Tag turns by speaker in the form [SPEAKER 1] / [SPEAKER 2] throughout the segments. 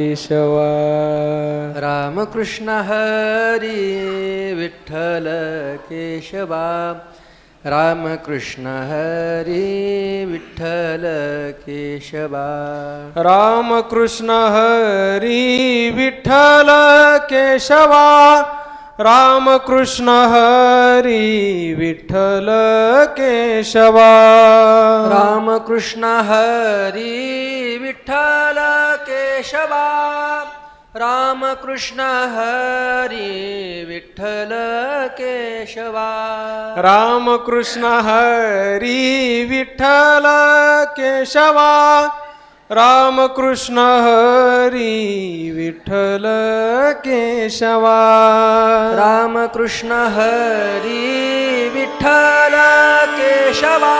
[SPEAKER 1] केशवा
[SPEAKER 2] रामकृष्ण हरी विठ्ठल केशवा रामकृष्ण हरी विठ्ठल केशवा
[SPEAKER 1] रामकृष्ण हरी विठ्ठल केशवा रामकृष्ण हरी विठ्ठल केशवा
[SPEAKER 2] रामकृष्ण हरी विठ्ठल केशवा रामकृष्ण हरी विठ्ठल केशवा
[SPEAKER 1] रामकृष्ण हरी विठ्ठल केशवा रामकृष्ण हरी विठ्ठल केशवा
[SPEAKER 2] रामकृष्ण हरी विठ्ठल केशवा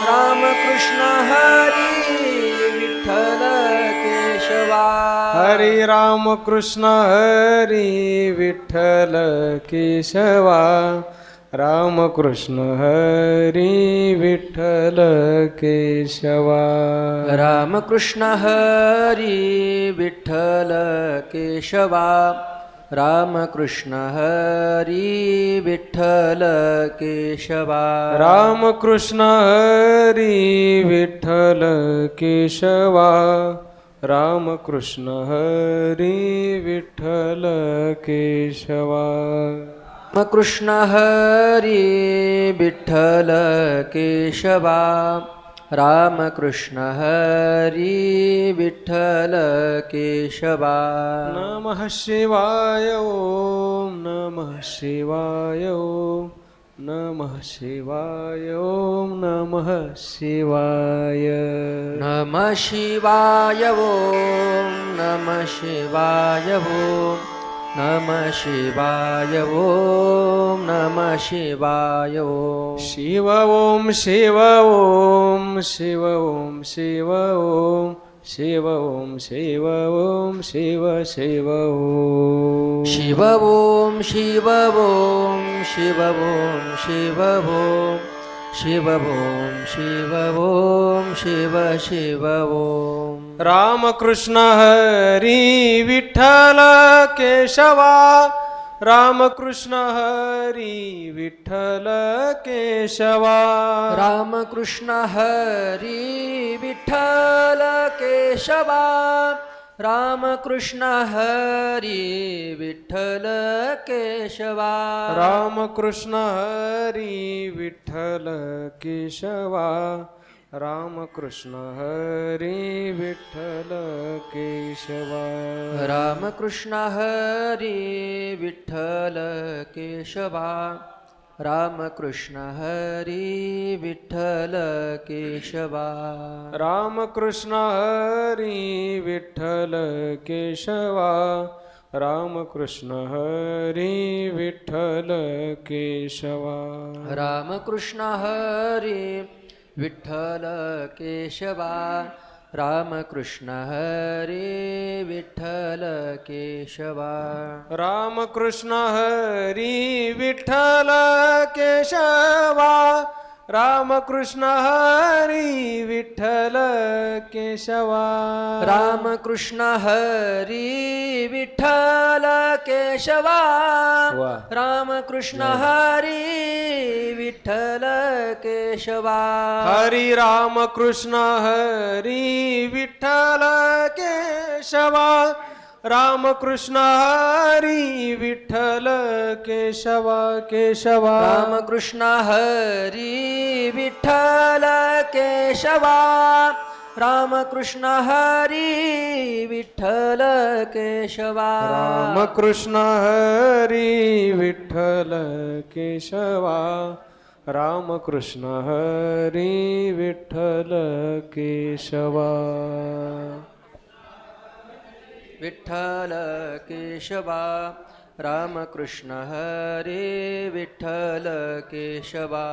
[SPEAKER 2] रामकृष्ण हरी विठ्ठल केशवा
[SPEAKER 1] हरी रामकृष्ण हरी विठ्ठल केशवा रामकृष्ण हरी विठ्ठल केशवा
[SPEAKER 2] रामकृष्ण हरी विठ्ठल केशवा रामकृष्ण हरी विठ्ठल केशवा
[SPEAKER 1] रामकृष्ण हरी विठ्ठल केशवा रामकृष्ण हरी विठ्ठल केशवा
[SPEAKER 2] रामकृष्ण हरी विठ्ठल केशवा रामकृष्ण हरी विठ्ठल केशवा
[SPEAKER 1] नमः शिवाय ओम नमः शिवाय ओम नमः शिवाय ओम नमः शिवाय
[SPEAKER 2] नमः शिवाय ओम नमः शिवाय ओम नमः शिवाय ओम नमः शिवाय ओम
[SPEAKER 1] शिव ओम शिव ओम शिव ओम शिव ओम शिव ओम शिव ओम शिव शिव ओम
[SPEAKER 2] शिव ओम शिव ओम शिव ओम शिव ओम शिव ओम शिव ओम शिव शिव ओम
[SPEAKER 1] रामकृष्ण हरी विठ्ठल केशवा रामकृष्ण हरी विठ्ठल केशवा
[SPEAKER 2] रामकृष्ण हरी विठ्ठल केशवा रामकृष्ण हरी विठ्ठल केशवा
[SPEAKER 1] रामकृष्ण हरी विठ्ठल केशवा रामकृष्ण हरी विठ्ठल केशवा
[SPEAKER 2] रामकृष्ण हरी विठ्ठल केशवा रामकृष्ण हरी विठ्ठल केशवा
[SPEAKER 1] रामकृष्ण हरी विठ्ठल केशवा रामकृष्ण हरी विठ्ठल केशवा
[SPEAKER 2] रामकृष्ण हरी विठ्ठल केशवा रामकृष्ण हरी विठ्ठल केशवा
[SPEAKER 1] रामकृष्ण हरी विठ्ठल केशवा रामकृष्ण हरी विठ्ठल केशवा
[SPEAKER 2] रामकृष्ण हरी विठ्ठल केशवा
[SPEAKER 1] वाह.
[SPEAKER 2] रामकृष्ण हरी विठ्ठल केशवा
[SPEAKER 1] हरी रामकृष्ण हरी विठ्ठल केशवा रामकृष्ण हरी विठ्ठल केशवा केशवा
[SPEAKER 2] रामकृष्ण हरी विठ्ठल केशवा रामकृष्ण हरी विठ्ठल केशवा
[SPEAKER 1] रामकृष्ण हरी विठ्ठल केशवा रामकृष्ण हरी विठ्ठल केशवा
[SPEAKER 2] विठ्ठल केशवा रामकृष्ण हरी विठ्ठल केशवा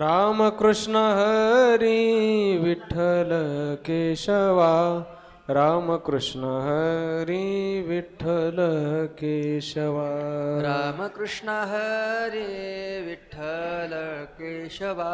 [SPEAKER 1] रामकृष्ण हरी विठ्ठल केशवा रामकृष्ण हरी विठ्ठल केशवा
[SPEAKER 2] रामकृष्ण हरी विठ्ठल केशवा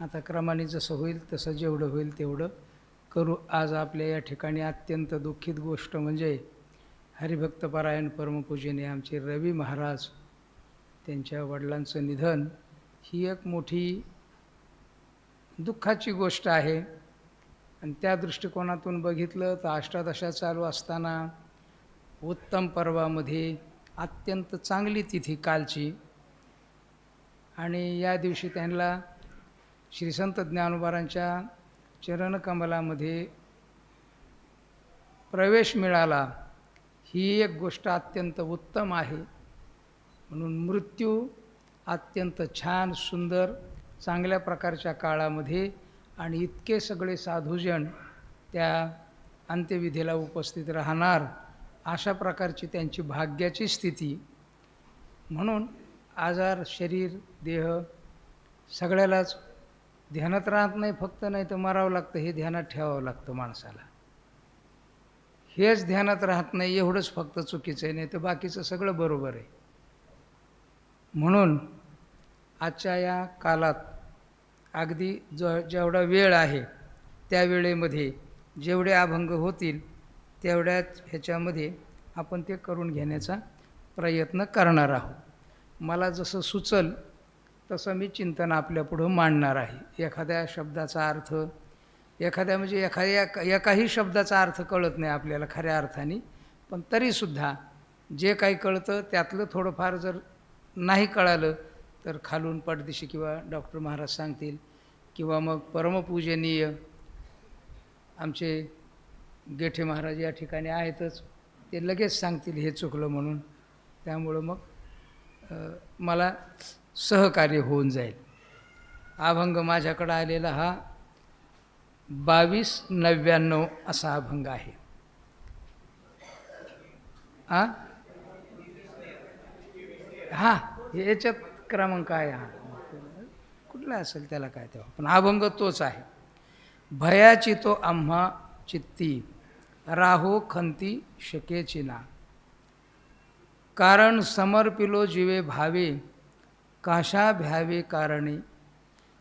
[SPEAKER 3] आता क्रमाने जसं होईल तसं जेवढं होईल तेवढं करू. आज आपल्या या ठिकाणी अत्यंत दुःखित गोष्ट म्हणजे हरिभक्तपरायण परमपूजनीय आमचे रवी महाराज त्यांच्या वडिलांचं निधन ही एक मोठी दुःखाची गोष्ट आहे. आणि त्या दृष्टिकोनातून बघितलं तर अष्टादशा चालू असताना उत्तम पर्वामध्ये अत्यंत चांगली तिथी कालची, आणि या दिवशी त्यांना श्री संत ज्ञानोबारांच्या चरणकमलामध्ये प्रवेश मिळाला, ही एक गोष्ट अत्यंत उत्तम आहे. म्हणून मृत्यू अत्यंत छान सुंदर चांगल्या प्रकारच्या काळामध्ये आणि इतके सगळे साधुजन त्या अंत्यविधीला उपस्थित राहणार अशा प्रकारची त्यांची भाग्याची स्थिती. म्हणून आजार शरीर देह सगळ्यालाच ध्यानात राहत नाही, फक्त नाही तर मरावं लागतं हे ध्यानात ठेवावं लागतं माणसाला. हेच ध्यानात राहत नाही एवढंच फक्त चुकीचं आहे, नाही तर बाकीचं सगळं बरोबर आहे. म्हणून आजच्या या काळात अगदी जेवढा वेळ आहे त्या वेळेमध्ये जेवढे अभंग होतील तेवढ्याच ह्याच्यामध्ये आपण ते करून घेण्याचा प्रयत्न करणार आहोत. मला जसं सुचल तसं मी चिंतन आपल्यापुढं मांडणार आहे. एखाद्या शब्दाचा अर्थ एकाही शब्दाचा अर्थ कळत नाही आपल्याला खऱ्या अर्थाने, पण तरीसुद्धा जे काही कळतं त्यातलं थोडंफार जर नाही कळालं तर खालून पटदिशी किंवा डॉक्टर महाराज सांगतील किंवा मग परमपूजनीय आमचे गेठे महाराज या ठिकाणी आहेतच, ते लगेच सांगतील हे चुकलं म्हणून. त्यामुळं मग मला सहकार्य होऊन जाईल. अभंग माझ्याकडं आलेला हा 2299 असा अभंग आहे. हां याच्यात क्रमांक आहे, हा कुठला असेल त्याला काय तेव्हा, पण अभंग तोच आहे. भयाची तो आम्हा चित्ती राहो खंती शकेची ना, कारण समर्पिलो जीवे भावे काशा भ्यावे कारणे.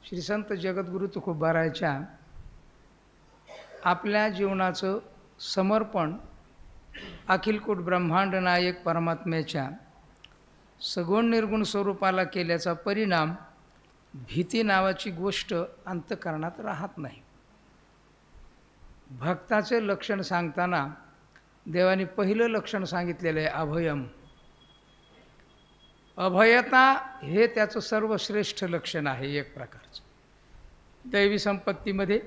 [SPEAKER 3] श्री संत जगद्गुरु तुकोबारायच्या आपल्या जीवनाचं समर्पण अखिलकूट ब्रह्मांड नायक परमात्म्याच्या सगुण निर्गुण स्वरूपाला केल्याचा परिणाम भीती नावाची गोष्ट अंतःकरणात राहत नाही. भक्ताचे लक्षण सांगताना देवाने पहिलं लक्षण सांगितलेलं आहे अभयम. अभयता हे त्याचं सर्वश्रेष्ठ लक्षण आहे एक प्रकारचं. दैवी संपत्तीमध्ये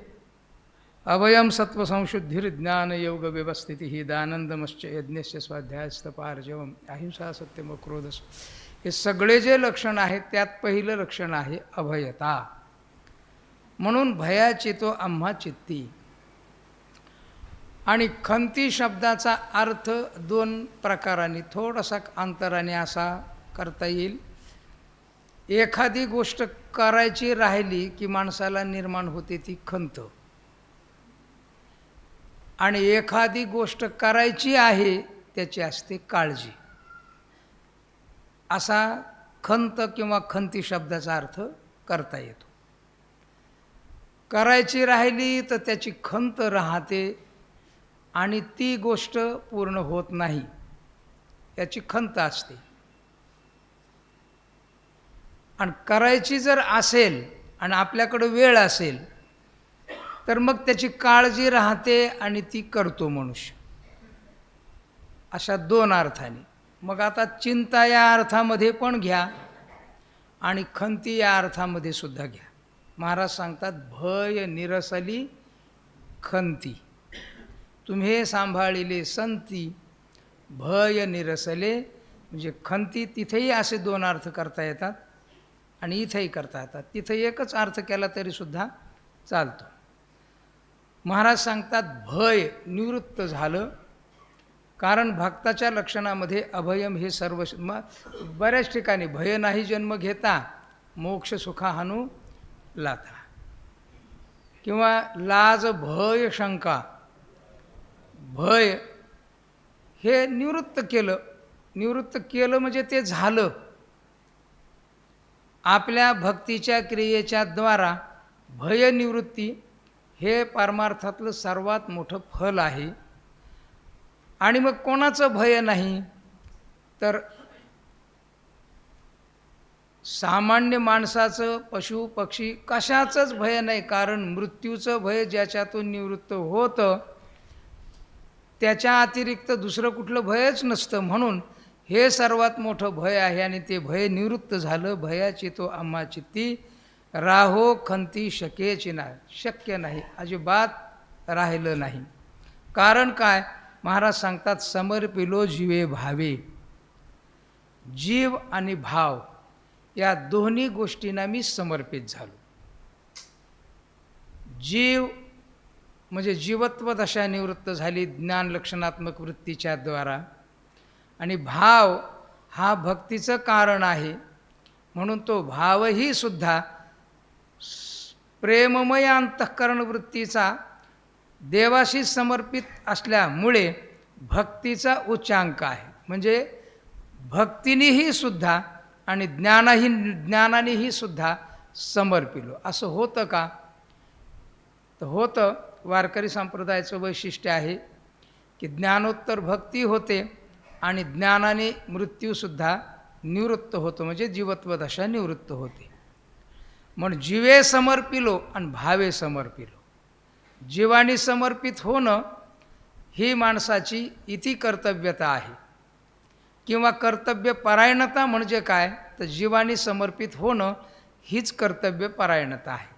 [SPEAKER 3] अभयम सत्वसंशुद्धिर ज्ञान योग व्यवस्थिती ही दानंदमश्च यज्ञस्य स्वाध्यायस्तपार्जवम अहिंसा सत्यम क्रोधस, हे सगळे जे लक्षण आहेत त्यात पहिलं लक्षण आहे अभयता. म्हणून भयाची तो आम्हा चित्ती. आणि खंती शब्दाचा अर्थ दोन प्रकारांनी थोडासा अंतराने असा करता येईल. एखादी गोष्ट करायची राहिली की माणसाला निर्माण होते ती खंत, आणि एखादी गोष्ट करायची आहे त्याची असते काळजी. असा खंत किंवा खंती शब्दाचा अर्थ करता येतो. करायची राहिली तर त्याची खंत राहते आणि ती गोष्ट पूर्ण होत नाही याची खंत असते. आणि करायची जर असेल आणि आपल्याकडे वेळ असेल तर मग त्याची काळजी राहते आणि ती करतो मनुष्य. अशा दोन अर्थाने. मग आता चिंता या अर्थामध्ये पण घ्या आणि खंती या अर्थामध्ये सुद्धा घ्या. महाराज सांगतात भय निरसली खंती तुम्हे सांभाळिले संती, भय निरसले म्हणजे खंती. तिथेही असे दोन अर्थ करता येतात आणि इथेही करता येतात. तिथे एकच अर्थ केला तरीसुद्धा चालतो. महाराज सांगतात भय निवृत्त झालं, कारण भक्ताच्या लक्षणामध्ये अभयम हे सर्व. बऱ्याच ठिकाणी भय नाही जन्म घेता मोक्ष सुखा हानू लाथा, किंवा लाज भय शंका. भय हे निवृत्त केलं म्हणजे ते झालं. आपल्या भक्तीच्या क्रियेच्या द्वारा भयनिवृत्ती हे परमार्थातलं सर्वात मोठं फल आहे. आणि मग कोणाचं भय नाही तर सामान्य माणसाचं, पशु पक्षी कशाचंच भय नाही. कारण मृत्यूचं भय ज्याच्यातून निवृत्त होतं त्याच्या अतिरिक्त दुसरं कुठलं भयच नसतं. म्हणून हे सर्वात मोठं भय आहे आणि ते भय निवृत्त झालं. भयाची तो आम्हा चित्ती राहो खंती शकेची नाही, शक्य नाही, अजिबात राहिलं नाही. कारण काय? महाराज सांगतात समर्पिलो जीवे भावे. जीव आणि भाव या दोन्ही गोष्टींना मी समर्पित झालो. जीव म्हणजे जीवत्व दशा निवृत्त झाली ज्ञान लक्षणात्मक वृत्तीच्या द्वारा, आणि भाव हा भक्तीचं कारण आहे. म्हणून तो भावही सुद्धा प्रेममय अंतःकरण वृत्तीचा देवाशी समर्पित असल्यामुळे भक्तीचा उच्चांक आहे. म्हणजे भक्तीनेही सुद्धा आणि ज्ञानानेही सुद्धा समर्पिलो. असं होतं का? तर होतं. वारकरी संप्रदायाचं वैशिष्ट्य आहे की ज्ञानोत्तर भक्ती होते आणि ज्ञानाने मृत्यूसुद्धा निवृत्त होतो, म्हणजे जीवत्व दशा निवृत्त होते. म्हणून जीवे समर्पिलो आणि भावे समर्पिलो. जीवाने समर्पित होणं ही माणसाची इति कर्तव्यता आहे, किंवा कर्तव्यपरायणता म्हणजे काय? तर जीवाने समर्पित होणं हीच कर्तव्यपरायणता आहे.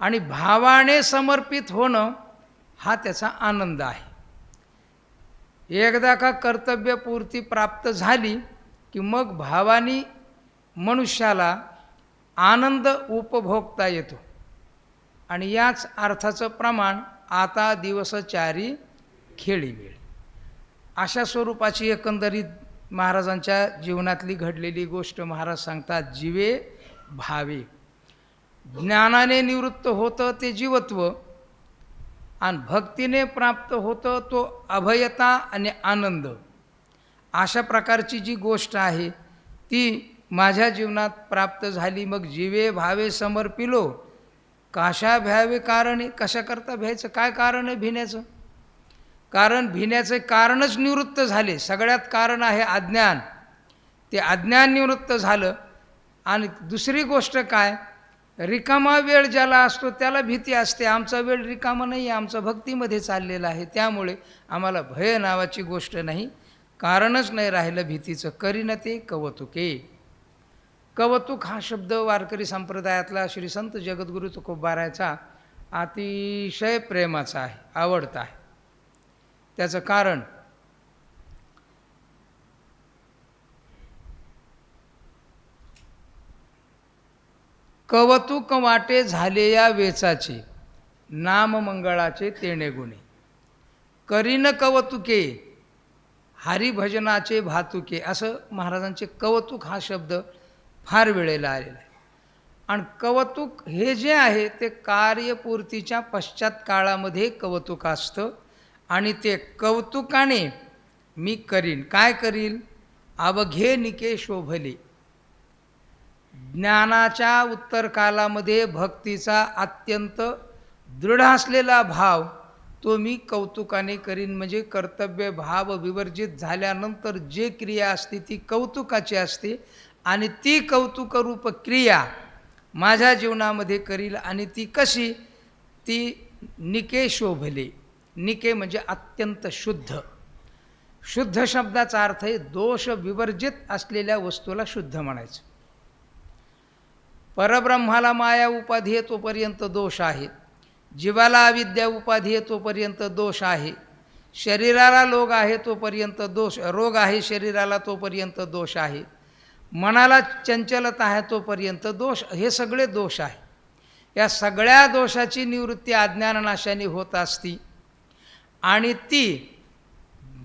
[SPEAKER 3] आणि भावाने समर्पित होणं हा त्याचा आनंद आहे. एकदा का कर्तव्यपूर्ती प्राप्त झाली की मग भावाने मनुष्याला आनंद उपभोगता येतो. आणि याच अर्थाचं प्रमाण आता दिवस चारी खेळी वेळ, अशा स्वरूपाची एकंदरीत महाराजांच्या जीवनातली घडलेली गोष्ट महाराज सांगतात. जीवे भावे. ज्ञानाने निवृत्त होतं ते जीवत्व, आणि भक्तीने प्राप्त होतं तो अभयता आणि आनंद. अशा प्रकारची जी गोष्ट आहे ती माझ्या जीवनात प्राप्त झाली. मग जीवे भावे समर्पिलो. कशा भ्यावे कारणे? कशाकरता भ्यायचं? काय कारण आहे भिण्याचं? कारण भिण्याचे कारणच निवृत्त झाले. सगळ्यात कारण आहे अज्ञान. ते अज्ञान निवृत्त झालं. आणि दुसरी गोष्ट काय? रिकामा वेळ ज्याला असतो त्याला भीती असते. आमचा वेळ रिकामा नाही आहे, आमचा भक्तीमध्ये चाललेला आहे, त्यामुळे आम्हाला भय नावाची गोष्ट नाही. कारणच नाही राहिलं भीतीचं. करीन ते कवतुके. कवतुक हा शब्द वारकरी संप्रदायातला श्री संत जगद्गुरु तुकोबारायचा अतिशय प्रेमाचा आहे, आवडता आहे. त्याचं कारण कवतुक वाटे झाले या वेचाचे, नाममंगळाचे तेणे गुणे. करीन कवतुके हरिभजनाचे भातुके, असं महाराजांचे कवतुक हा शब्द फार वेळेला आलेला आहे. आणि कवतुक हे जे आहे ते कार्यपूर्तीच्या पश्चात काळामध्ये कवतुक असतं. आणि ते कौतुकाने मी करीन. काय करील? अवघे निके शोभले. ज्ञानाच्या उत्तर कालामध्ये भक्तीचा अत्यंत दृढ असलेला भाव तो मी कौतुकाने करीन. म्हणजे कर्तव्य भाव विवर्जित झाल्यानंतर जे क्रिया असते ती कौतुकाची असते, आणि ती कौतुकरूप क्रिया माझ्या जीवनामध्ये करील. आणि ती कशी? ती निके शोभले. निके म्हणजे अत्यंत शुद्ध. शुद्ध शब्दाचा अर्थ आहे दोष विवर्जित असलेल्या वस्तूला शुद्ध म्हणायचं. परब्रह्माला माया उपाधी आहे तोपर्यंत दोष आहे, जीवाला अविद्या उपाधी आहे तोपर्यंत दोष आहे, शरीराला रोग आहे तोपर्यंत दोष, रोग आहे शरीराला तोपर्यंत दोष आहे, मनाला चंचलता आहे तोपर्यंत दोष. हे सगळे दोष आहे. या सगळ्या दोषाची निवृत्ती अज्ञाननाशाने होत असती. आणि ती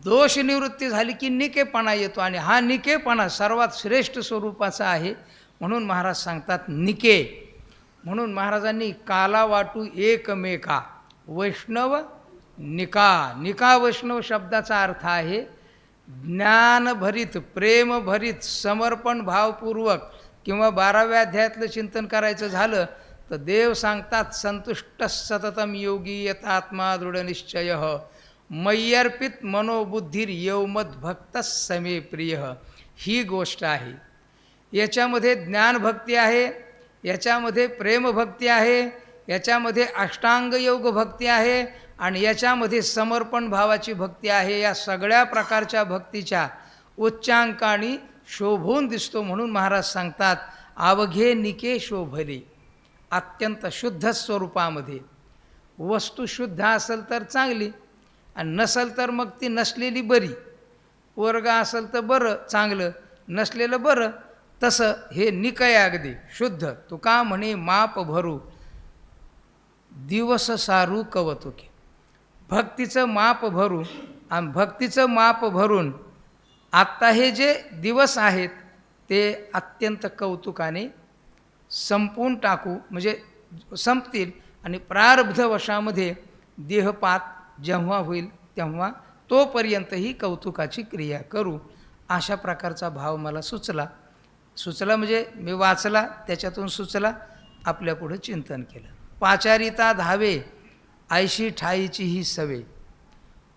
[SPEAKER 3] दोष निवृत्ती झाली की निकेपणा येतो. आणि हा निकेपणा सर्वात श्रेष्ठ स्वरूपाचा आहे. म्हणून महाराज सांगतात निके. म्हणून महाराजांनी काला वाटू एकमेका वैष्णव निका. निका वैष्णव शब्दाचा अर्थ आहे ज्ञानभरित, प्रेमभरित, समर्पण भावपूर्वक. किंवा 12व्या अध्यायातलं चिंतन करायचं झालं तर देव सांगतात संतुष्ट सततम योगी यथात्मा दृढनिश्चय मय्यर्पित मनोबुद्धीर यौमद भक्त समे प्रिय. ही गोष्ट आहे. याच्यामध्ये ज्ञानभक्ती आहे, याच्यामध्ये प्रेमभक्ती आहे, याच्यामध्ये अष्टांग योग भक्ती आहे आणि याच्यामध्ये समर्पण भावाची भक्ती आहे. या सगळ्या प्रकारच्या भक्तीच्या उच्चांकाने शोभून दिसतो. म्हणून महाराज सांगतात अवघे निके शोभले. अत्यंत शुद्ध स्वरूपामध्ये. वस्तू शुद्ध असेल तर चांगली आणि नसेल तर मग ती नसलेली बरी. वर्ग असेल तर बरं चांगलं, नसलेलं बरं. तसं हे निकय अगदी शुद्ध. तुका म्हणे माप भरू दिवस सारू कवतुके. भक्तीचं माप भरू आणि भक्तीचं माप भरून आत्ता हे जे दिवस आहेत ते अत्यंत कौतुकाने संपून टाकू, म्हणजे संपतील आणि प्रारब्धवशामध्ये देहपात जेव्हा होईल तेव्हा तोपर्यंत ही कौतुकाची क्रिया करू. अशा प्रकारचा भाव मला सुचला म्हणजे मी वाचला, त्याच्यातून सुचला, आपल्यापुढे चिंतन केलं. पाचारिता धावे ऐशी ठाईची ही सवे,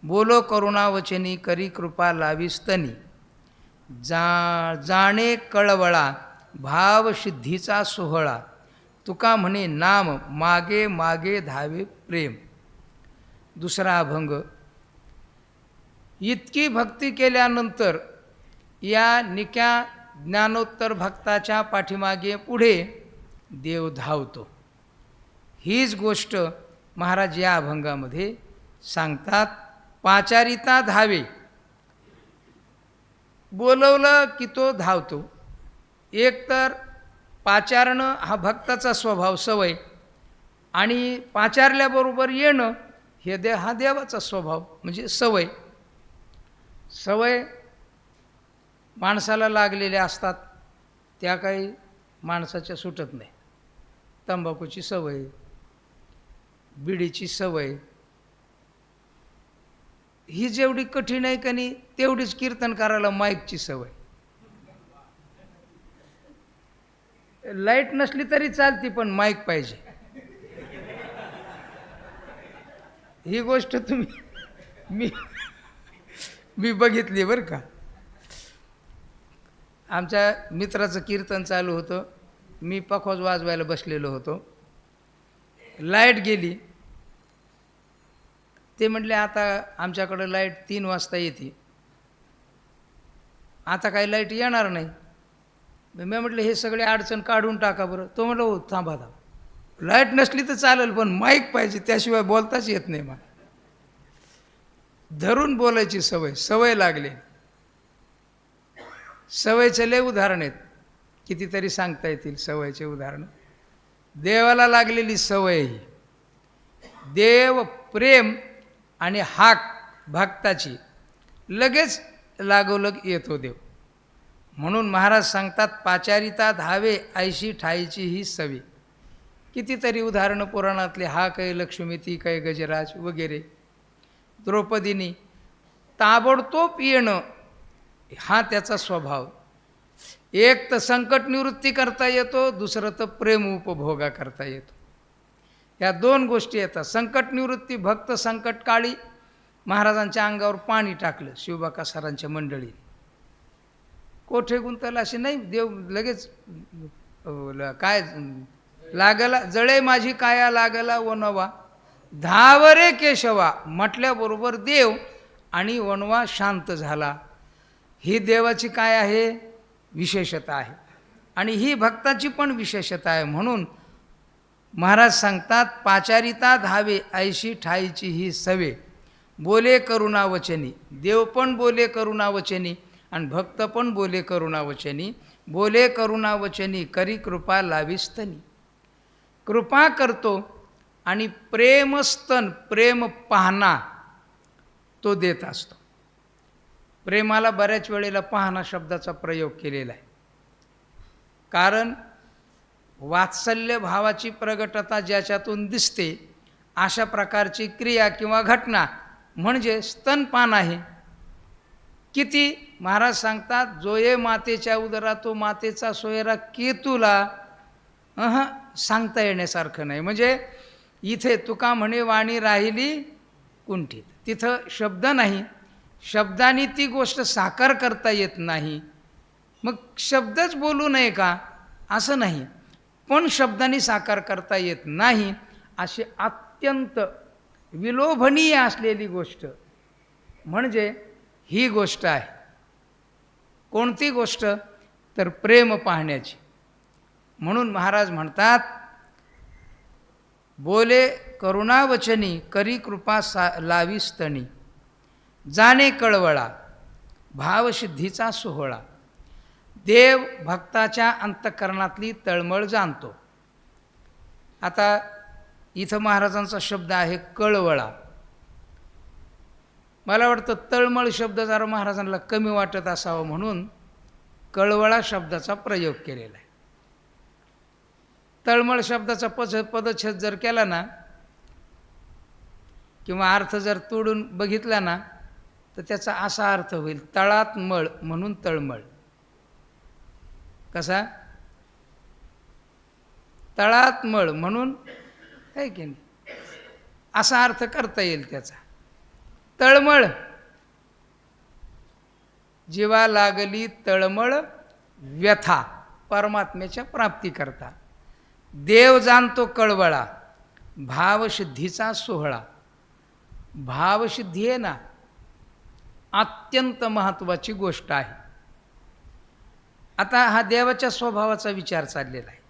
[SPEAKER 3] बोलो करुणावचनी करी कृपा लावीस्तनी. जाणे कळवळा भाव सिद्धीचा सोहळा, तुका म्हणे नाम मागे मागे धावे प्रेम. दुसरा अभंग. इतकी भक्ती केल्यानंतर या निक्या ज्ञानोत्तर भक्ताच्या पाठीमागे पुढे देव धावतो. हीच गोष्ट महाराज या अभंगामध्ये सांगतात. पाचारिता धावे, बोलवलं की तो धावतो. एक तर पाचारणं हा भक्ताचा स्वभाव, सवय, आणि पाचारल्याबरोबर येणं हे हा देवाचा स्वभाव म्हणजे सवय. सवय माणसाला लागलेल्या असतात, त्या काही माणसाच्या सुटत नाही. तंबाखूची सवय, बिडीची सवय, ही जेवढी कठीण आहे का नाही तेवढीच कीर्तन करायला माईकची सवय. लाईट नसली तरी चालती पण माईक पाहिजे. ही गोष्ट तुम्ही मी बघितली बरं का. आमच्या मित्राचं कीर्तन चालू होतं, मी पखवाज वाजवायला बसलेलो होतो. लाईट गेली. ते म्हटले आता आमच्याकडं लाईट 3 वाजता येते, आता काही लाईट येणार नाही. मी म्हटलं हे सगळे अडचण काढून टाका बरं. तो म्हटलं हो थांबा, लाईट नसली तर चालेल पण माईक पाहिजे, त्याशिवाय बोलताच येत नाही. मला धरून बोलायची सवय लागली. सवयचे लय उदाहरण आहेत, कितीतरी सांगता येतील सवयचे उदाहरण. देवाला लागलेली सवय ही, देव प्रेम आणि हाक भक्ताची लगेच लागोलग येतो देव. म्हणून महाराज सांगतात पाचारिता धावे ऐशी ठाईची ही सवे. कितीतरी उदाहरणं पुराणातले, हा काय लक्ष्मी ती काय गजराज वगैरे. द्रौपदीनी ताबडतोब येणं हा त्याचा स्वभाव. एक तर संकट निवृत्ती करता येतो, दुसरं तर प्रेम उपभोगा करता येतो. या 2 गोष्टी येतात. संकट निवृत्ती, भक्त संकटकाळी महाराजांच्या अंगावर पाणी टाकलं शिवबाका सरांच्या मंडळीने. कोठे गुंतल असे नाही, देव लगेच काय लागला, जळे माझी काया लागला वनवा धावरे केशवा म्हटल्याबरोबर देव आणि वनवा शांत झाला. ही देवाची काय आहे विशेषता आहे आणि ही भक्ताची पण विशेषता आहे. म्हणून महाराज सांगतात पाचारिता धावे ऐशी ठाईची ही सवे, बोले करुणावचनी. देव पण बोले करुणावचनी आणि भक्त पण बोले करुणावचनी. बोले करुणावचनी करी कृपा लावीस्तनी. कृपा करतो आणि प्रेमस्तन, प्रेम पाहना तो देत असतो. प्रेमाला बऱ्याच वेळेला पाहना शब्दाचा प्रयोग केलेला आहे. कारण वात्सल्य भावाची प्रगटता ज्याच्यातून दिसते अशा प्रकारची क्रिया किंवा घटना म्हणजे स्तनपान आहे. किती महाराज सांगतात, जो ये मातेच्या उदरा तो मातेचा सोयरा केतूला. सांगता येण्यासारखं नाही. म्हणजे इथे तुका म्हणे वाणी राहिली कुंठित, तिथं शब्द नाही, शब्दाने ती गोष्ट साकार करता येत नाही. मग शब्दच बोलू नये का असं नाही, पण शब्दाने साकार करता येत नाही अशी अत्यंत विलोभनीय असलेली गोष्ट म्हणजे ही गोष्ट आहे. कोणती गोष्ट? तर प्रेम पाहण्याची. म्हणून महाराज म्हणतात, बोले करुणावचनी करी कृपा लावी स्तनी, जाणे कळवळा भावसिद्धीचा सोहळा. देव भक्ताच्या अंतःकरणातली तळमळ जाणतो. आता इथं महाराजांचा शब्द आहे कळवळा. मला वाटतं तळमळ शब्द जरा महाराजांना कमी वाटत असावं म्हणून कळवळा शब्दाचा प्रयोग केलेला आहे. तळमळ शब्दाचा पदच्छेद जर केला ना किंवा अर्थ जर तोडून बघितला ना तर त्याचा असा अर्थ होईल, तळात मळ म्हणून तळमळ. कसा? तळात मळ म्हणून, आहे की नाही, असा अर्थ करता येईल त्याचा. तळमळ, जीवा लागली तळमळ व्यथा, परमात्म्याच्या प्राप्तीकरता. देव जाणतो कळवळा भावसिद्धीचा सोहळा. भावसिद्धी आहे ना, अत्यंत महत्त्वाची गोष्ट आहे. आता हा देवाच्या स्वभावाचा विचार चाललेला आहे.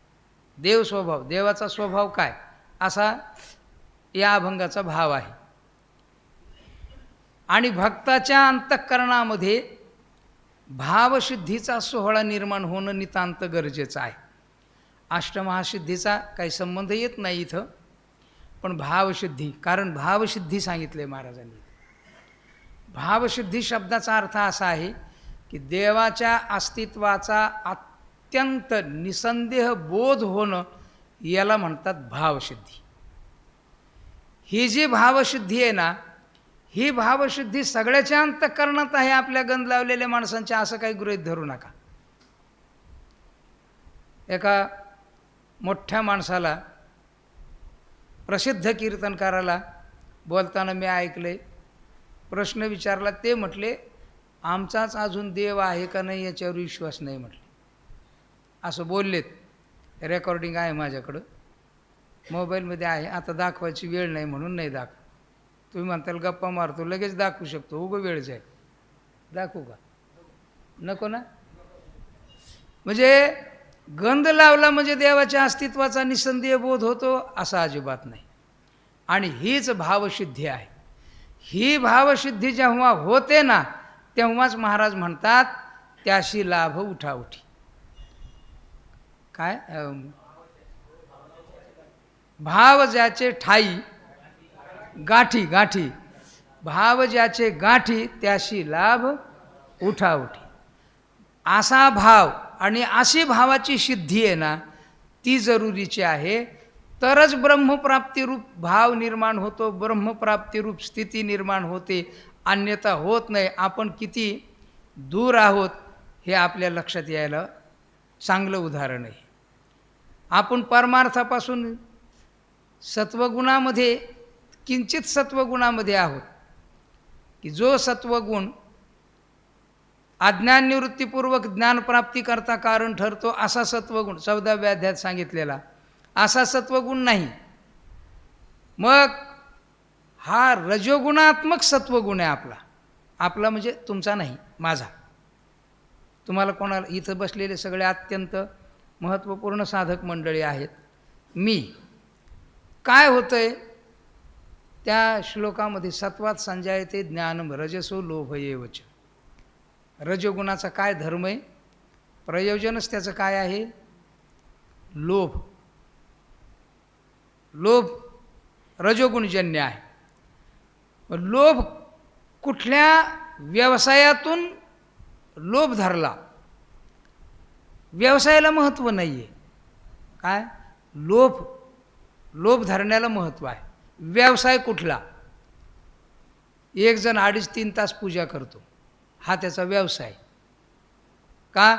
[SPEAKER 3] देव स्वभाव, देवाचा स्वभाव काय असा या अभंगाचा भाव आहे. आणि भक्ताच्या अंतःकरणामध्ये भावसिद्धीचा सोहळा निर्माण होणं नितांत गरजेचं आहे. अष्टमहासिद्धीचा काही संबंध येत नाही इथं, पण भावसिद्धी, कारण भावसिद्धी सांगितले महाराजांनी. भावसिद्धी शब्दाचा अर्थ असा आहे की देवाच्या अस्तित्वाचा अत्यंत निसंदेह बोध होणं, याला म्हणतात भावसिद्धी. ही जी भावसिद्धी आहे ना, ही भावसिद्धी सगळ्याच्या अंतःकरणात आहे, आपल्या गंध लावलेल्या माणसांच्या, असं काही गृहीत धरू नका. एका मोठ्या माणसाला, प्रसिद्ध कीर्तनकाराला बोलताना मी ऐकले, प्रश्न विचारला. ते म्हटले, आमचाच अजून देव आहे का नाही याच्यावर विश्वास नाही म्हटले. असं बोललेत. रेकॉर्डिंग आहे माझ्याकडं, मोबाईलमध्ये आहे. आता दाखवायची वेळ नाही म्हणून नाही दाखव. तुम्ही म्हणताल गप्पा मारतो, लगेच दाखवू शकतो, उगं वेळ जाईल. दाखवू का? नको ना. म्हणजे गंध लावला म्हणजे देवाच्या अस्तित्वाचा निसंदेह बोध होतो असं अजिबात नाही. आणि हीच भावसिद्धी आहे. ही भावसिद्धी जेव्हा होते ना, तेव्हाच महाराज म्हणतात, त्याशी लाभ उठाउठी. काय? भाव ज्याचे ठाई गाठी, गाठी, भाव ज्याचे गाठी त्याशी लाभ उठाउठी. असा भाव आणि अशी भावाची सिद्धी आहे ना, ती जरुरीची आहे. तरच ब्रह्मप्राप्तिरूप भाव निर्माण होतो, ब्रह्मप्राप्तिरूप स्थिती निर्माण होते, अन्यथा होत नाही. आपण किती दूर आहोत हे आपल्या लक्षात यायला चांगलं उदाहरण आहे. आपण परमार्थापासून सत्वगुणामध्ये, किंचित सत्वगुणामध्ये आहोत, की जो सत्वगुण अज्ञान निवृत्तीपूर्वक ज्ञानप्राप्ती करता कारण ठरतो, असा सत्वगुण 14व्या अध्यायात सांगितलेला असा सत्वगुण नाही. मग हा रजोगुणात्मक सत्वगुण आहे आपला. आपला म्हणजे तुमचा नाही, माझा. तुम्हाला कोणाला, इथं बसलेले सगळे अत्यंत महत्त्वपूर्ण साधक मंडळी आहेत. मी काय होतंय त्या श्लोकामध्ये, सत्वात संजायते ज्ञानम रजसो लोभ एवच. रजोगुणाचा काय धर्म आहे? प्रयोजनच त्याचं काय आहे? लोभ. लोभ रजोगुणजन्य आहे. लोभ कुठल्या व्यवसायातून लोभ धरला, व्यवसायाला महत्त्व नाही आहे. काय? लोभ, लोभ धरण्याला महत्त्व आहे. व्यवसाय कुठला? एक जण 2.5-3 तास पूजा करतो, हा त्याचा व्यवसाय. का?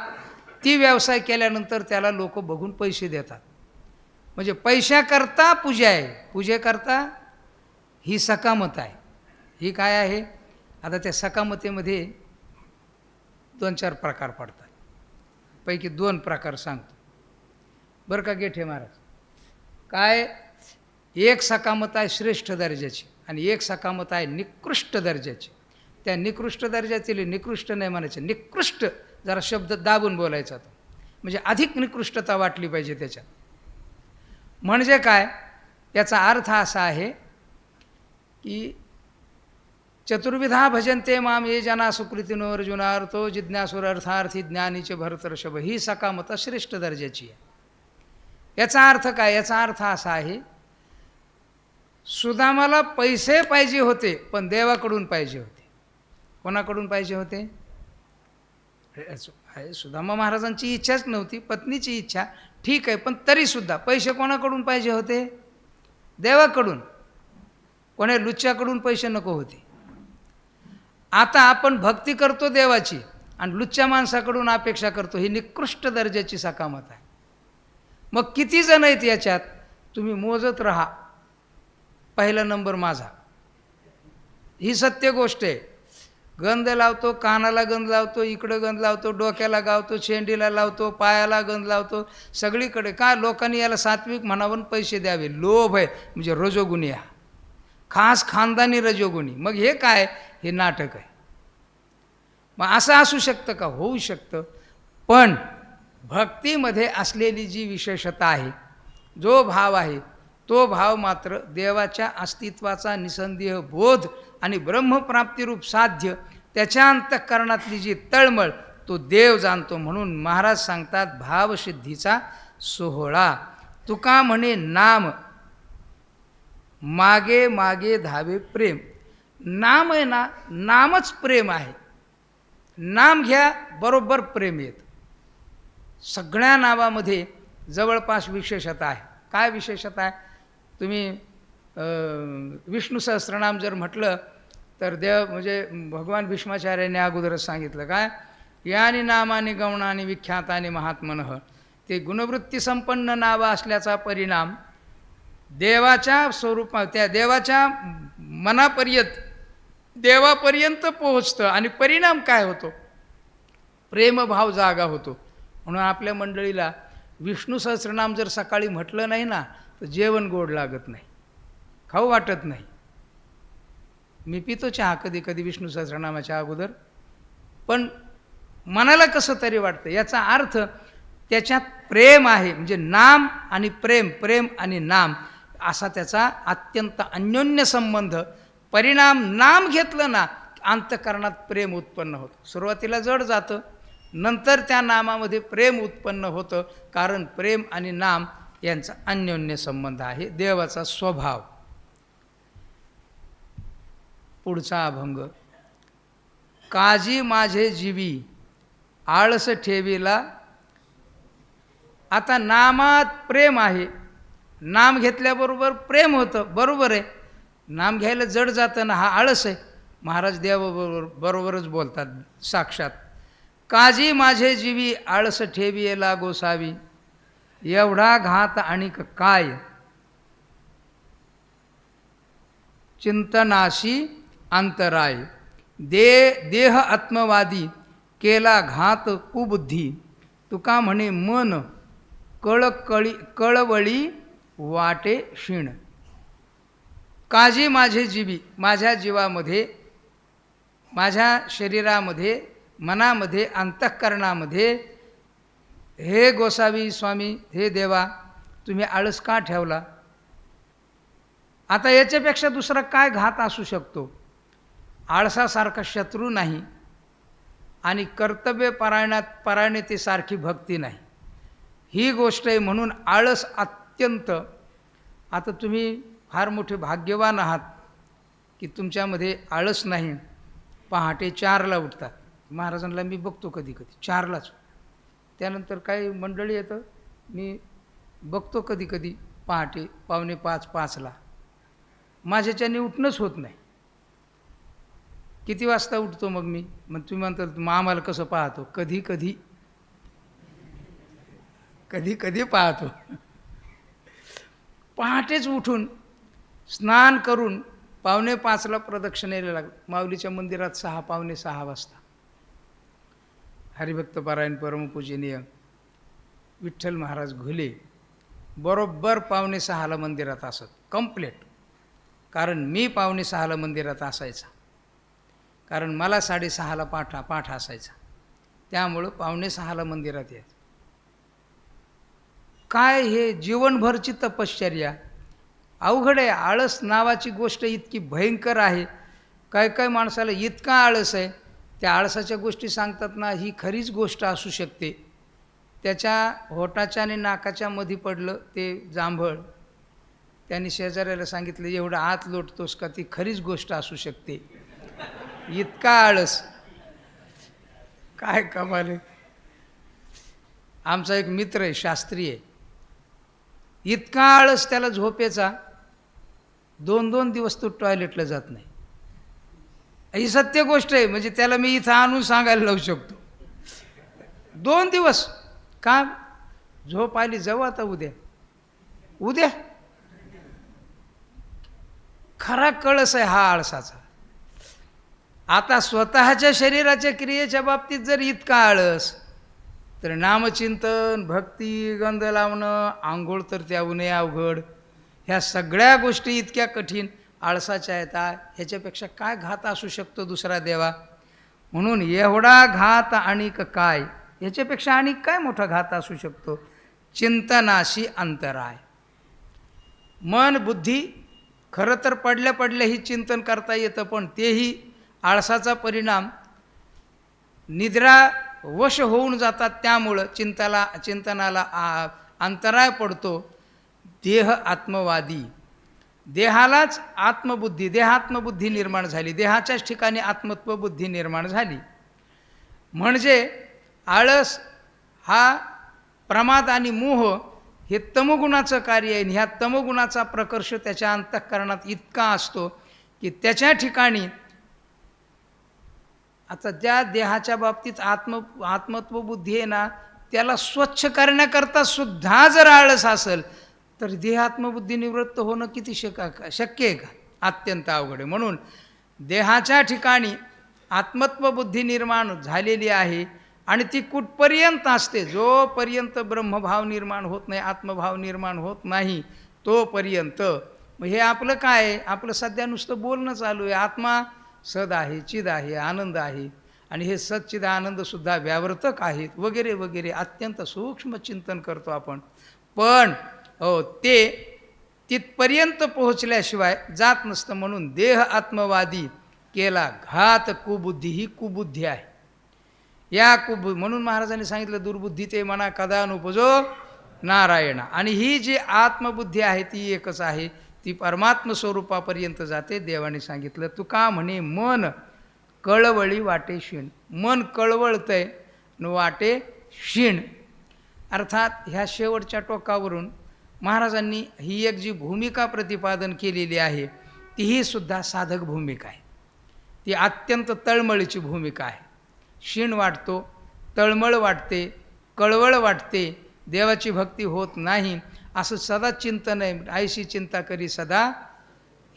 [SPEAKER 3] ती व्यवसाय केल्यानंतर त्याला लोक बघून पैसे देतात. म्हणजे पैशाकरता पूजा आहे, पूजेकरता ही सकामत आहे. ही काय आहे? आता त्या सकामतेमध्ये 2-4 प्रकार पडतात. पैकी 2 प्रकार सांगतो बरं का गेठे महाराज. काय? एक सकामत आहे श्रेष्ठ दर्जाची आणि एक सकामत आहे निकृष्ट दर्जाची. त्या निकृष्ट दर्जातील निकृष्ट नाही म्हणायचे, निकृष्ट जरा शब्द दाबून बोलायचा तो, म्हणजे अधिक निकृष्टता वाटली पाहिजे त्याच्यात. म्हणजे काय? याचा अर्थ असा आहे की चतुर्विधा भजन्ते माम ये जना सुकृतीनो अर्जुनार्थो जिज्ञासुर अर्थार्थी ज्ञानीचे भरतर्षभ. ही सकामता श्रेष्ठ दर्जाची आहे. याचा अर्थ काय? याचा अर्थ असा आहे, सुदामाला पैसे पाहिजे होते पण देवाकडून पाहिजे होते. कोणाकडून पाहिजे होते? सुदामा महाराजांची इच्छाच नव्हती, पत्नीची इच्छा ठीक आहे, पण तरीसुद्धा पैसे कोणाकडून पाहिजे होते? देवाकडून. कोणा लुच्च्याकडून पैसे नको होते. आता आपण भक्ती करतो देवाची आणि लुच्च्या माणसाकडून अपेक्षा करतो, ही निकृष्ट दर्जाची सकामत आहे. मग किती जण आहेत याच्यात? तुम्ही मोजत राहा. पहिला नंबर माझा. ही सत्य गोष्ट आहे. गंध लावतो, कानाला गंध लावतो, इकडं गंध लावतो, डोक्याला गावतो, शेंडीला लावतो, पायाला गंध लावतो, सगळीकडे. का? लोकांनी याला सात्विक म्हणावून पैसे द्यावे. लोभ आहे, म्हणजे रजोगुणी आहे, खास खानदानी रजोगुणी. मग हे काय? हे नाटक आहे. मग असं असू शकतं का? होऊ शकतं. पण भक्तीमध्ये असलेली जी विशेषता आहे, जो भाव आहे, तो भाव मात्र देवाच्या अस्तित्वाचा निसंदेह बोध आणि ब्रह्मप्राप्तिरूप साध्य, त्याच्या अंतःकरणातली जी तळमळ, तो देव जाणतो. म्हणून महाराज सांगतात, भावसिद्धीचा सोहळा. तुका म्हणे नाम मागे मागे धावे प्रेम. नाम आहे ना, नामच प्रेम आहे. नाम घ्या, बरोबर प्रेम येत. सगळ्या नावामध्ये जवळपास विशेषता आहे. काय विशेषता आहे? तुम्ही विष्णू सहस्त्रनाम जर म्हटलं तर देव म्हणजे भगवान भीष्माचार्यांनी अगोदरच सांगितलं काय? यानी नामानी गौणानी विख्यातानी महात्मनः. ते गुणवृत्ती संपन्न नावं असल्याचा परिणाम देवाच्या स्वरूपात, त्या देवाच्या मनापर्यंत, देवापर्यंत पोहोचतं. आणि परिणाम काय होतो? प्रेमभाव जागा होतो. म्हणून आपल्या मंडळीला विष्णू सहस्त्रनाम जर सकाळी म्हटलं नाही ना, तर जेवण गोड लागत नाही, खाऊ वाटत नाही. मी पितो चहा कधी कधी विष्णू सहस्त्रनामाच्या अगोदर, पण मनाला कसं तरी वाटतं. याचा अर्थ त्याच्यात प्रेम आहे. म्हणजे नाम आणि प्रेम, प्रेम आणि नाम असा त्याचा अत्यंत अन्योन्य संबंध. परिणाम नाम घेतलं ना, अंतःकरणात प्रेम उत्पन्न होतं. सुरुवातीला जड जातं, नंतर त्या नामामध्ये प्रेम उत्पन्न होतं. कारण प्रेम आणि नाम यांचा अन्योन्य संबंध आहे, देवाचा स्वभाव. पुढचा अभंग. काजी माझे जीवी आळस ठेवीला. आता नामात प्रेम आहे, नाम घेतल्याबरोबर प्रेम होतं, बरोबर आहे. नाम घ्यायला जड जातं ना, हा आळस आहे. महाराज देवाबरोबरच बोलतात साक्षात. काजी माझे जीवी आळस ठेवीला गोसावी. एवढा घात आणिक काय चिंतनाशी अंतराय. देह आत्मवादी केला घात कुबुद्धी. तुका म्हणे मन कळवळी वाटे क्षीण. काजी माझे जीवी, माझ्या जीवामध्ये, माझ्या शरीरामध्ये, मनामध्ये, अंतःकरणामध्ये, हे गोसावी स्वामी, हे देवा, तुम्ही आळस का ठेवला? आता याच्यापेक्षा दुसरा काय घात असू शकतो? आळसासारखा शत्रू नाही आणि कर्तव्य परायणतेसारखी भक्ती नाही. ही गोष्ट आहे. म्हणून आळस अत्यंत. आता तुम्ही फार मोठे भाग्यवान आहात की तुमच्यामध्ये आळस नाही. पहाटे 4ला उठतात. महाराजांना मी बघतो कधी कधी 4लाच. त्यानंतर काही मंडळी येतं, मी बघतो कधी कधी पहाटे 4:45, 5ला. माझ्याच्याने उठणंच होत नाही. किती वाजता उठतो मग मी? मग तुम्ही म्हणता मग आम्हाला कसं पाहतो? कधी कधी पाहतो. पहाटेच उठून स्नान करून 4:45ला प्रदक्षिणेला लागलं. माऊलीच्या मंदिरात 6:45 वाजता. हरिभक्त पारायण परमपूजनीय विठ्ठल महाराज घुले बरोबर 5:45ला मंदिरात असत कंप्लेट. कारण मी 5:45ला मंदिरात असायचा, कारण मला 6:30ला पाठ असायचा. त्यामुळं 5:45ला मंदिरात यायचं. काय हे जीवनभरची तपश्चर्या. अवघड आहे. आळस नावाची गोष्ट इतकी भयंकर आहे. काय काय माणसाला इतका आळस आहे, त्या आळसाच्या गोष्टी सांगतात ना, ही खरीच गोष्ट असू शकते. त्याच्या होटाच्या आणि नाकाच्या मध्ये पडलं ते जांभळ. त्यांनी शेजाऱ्याला सांगितलं, एवढं आत लोटतोस का, ती खरीच गोष्ट असू शकते. इतका आळस. काय कमाल आहे. आमचा एक मित्र आहे, शास्त्री आहे. इतका आळस त्याला झोपेचा, 2-2 दिवस तो टॉयलेटला जात नाही. ही सत्य गोष्ट आहे. म्हणजे त्याला मी इथं आणून सांगायला लावू शकतो. 2 दिवस का झोप आली, जाऊ आता उद्या. खरा कळस आहे हा आळसाचा. आता स्वतःच्या शरीराच्या क्रियेच्या बाबतीत जर इतका आळस, तर नामचिंतन, भक्ती, गंध लावणं, आंघोळ तर त्याहूनही अवघड. ह्या सगळ्या गोष्टी इतक्या कठीण आळसाच्या येतात. ह्याच्यापेक्षा काय घात असू शकतो दुसरा देवा. म्हणून एवढा घात आणि काय, ह्याच्यापेक्षा आणि काय मोठा घात असू शकतो. चिंतनाशी अंतराय. मन बुद्धी खरं तर पडल्याही चिंतन करता येतं, पण तेही आळसाचा परिणाम. निद्रा वश होऊन जातात, त्यामुळं चिंतनाला अंतराय पडतो. देह आत्मवादी. देहालाच आत्मबुद्धी, देहात्मबुद्धी निर्माण झाली. देहाच्याच ठिकाणी आत्मत्व बुद्धी निर्माण झाली. म्हणजे आळस हा प्रमाद आणि मोह हे तमोगुणाचं कार्य आहे. ह्या तमोगुणाचा प्रकर्ष त्याच्या अंतःकरणात इतका असतो की त्याच्या ठिकाणी आता ज्या देहाच्या बाबतीत आत्मत्व बुद्धी आहे ना, त्याला स्वच्छ करण्याकरता सुद्धा जर आळस असेल, तर देहात्मबुद्धी निवृत्त होणं किती शक्य आहे का? अत्यंत अवघड आहे. म्हणून देहाच्या ठिकाणी आत्मत्व बुद्धी निर्माण झालेली आहे. आणि ती कुठपर्यंत असते? जोपर्यंत ब्रह्मभाव निर्माण होत नाही, आत्मभाव निर्माण होत नाही, तोपर्यंत. मग हे आपलं काय आहे? आपलं सध्या नुसतं बोलणं चालू आहे. आत्मा सद आहे, चिद आहे, आनंद आहे, आणि हे सच्चिद आनंदसुद्धा व्यावर्तक आहेत वगैरे वगैरे. अत्यंत सूक्ष्म चिंतन करतो आपण, पण ते तिथपर्यंत पोहोचल्याशिवाय जात नसतं. म्हणून देह आत्मवादी केला घात कुबुद्धी. ही कुबुद्धी आहे. या म्हणून महाराजांनी सांगितलं, दुर्बुद्धी ते मना कदा अनुपजो नारायण. आणि ही जी आत्मबुद्धी आहे ती एकच आहे, ती परमात्म स्वरूपापर्यंत जाते. देवाने सांगितलं, तुका म्हणे मन कळवळी वाटे क्षीण. मन कळवळतंय न वाटे क्षीण. अर्थात ह्या शेवटच्या टोकावरून महाराजांनी ही एक जी भूमिका प्रतिपादन केलेली आहे, तीही सुद्धा साधक भूमिका आहे. ती अत्यंत तळमळीची भूमिका आहे. क्षीण वाटतो, तळमळ वाटते, कळवळ वाटते, देवाची भक्ती होत नाही, असं सदा चिंतन आहे. आईशी चिंता करी सदा,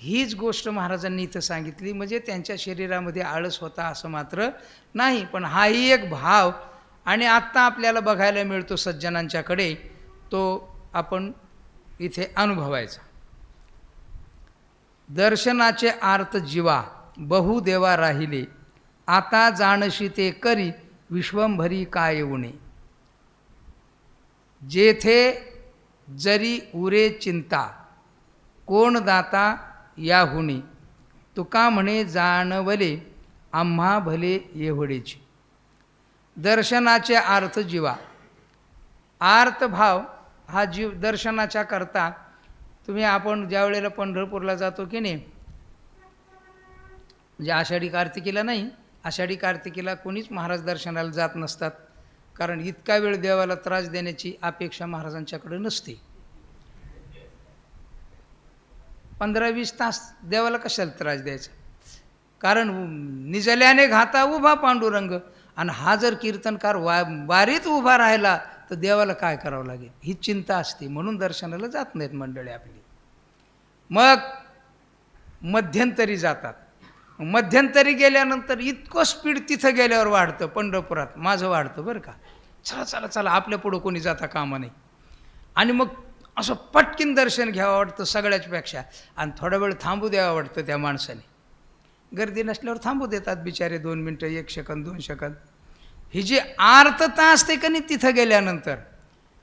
[SPEAKER 3] हीच गोष्ट महाराजांनी इथं सांगितली. म्हणजे त्यांच्या शरीरामध्ये आळस होता असं मात्र नाही, पण हाही एक भाव. आणि आत्ता आपल्याला बघायला मिळतो सज्जनांच्याकडे, तो आपण इथे अनुभवायचा. दर्शनाचे आर्त जीवा बहुदेवा राहिले, आता जाणशी ते करी विश्वंभरी काय उणे. जेथे जरी उरे चिंता, कोण दाता याहुनी. तुका म्हणे जाणवले आम्हा भले एवढेची. दर्शनाचे अर्थ जीवा. आर्त भाव हा जीव दर्शनाच्या करता. तुम्ही आपण ज्या वेळेला पंढरपूरला जातो की नाही, म्हणजे आषाढी कार्तिकीला नाही, आषाढी कार्तिकीला कोणीच महाराज दर्शनाला जात नसतात, कारण इतका वेळ देवाला त्रास देण्याची अपेक्षा महाराजांच्याकडे नसते. 15-20 तास देवाला कशाला त्रास द्यायचा? कारण निजल्याने घाता उभा पांडुरंग. आणि हा जर कीर्तनकार वारीत उभा राहिला तर देवाला काय करावं लागेल, ही चिंता असते. म्हणून दर्शनाला जात नाहीत मंडळी आपली. मग मध्यंतरी जातात. मध्यंतरी गेल्यानंतर इतकं स्पीड तिथं गेल्यावर वाढतं. पंढरपुरात माझं वाढतं बरं का. चला चला चला आपल्या पुढं कोणी जाता कामा नाही. आणि मग असं पटकीन दर्शन घ्यावं वाटतं सगळ्याचपेक्षा. आणि थोडा वेळ थांबू द्यावं वाटतं त्या माणसाने. गर्दी नसल्यावर थांबू देतात बिचारे 2 मिनटं, 1 सेकंद, 2 सेकंद. ही जी आर्तता असते का नाही तिथं गेल्यानंतर,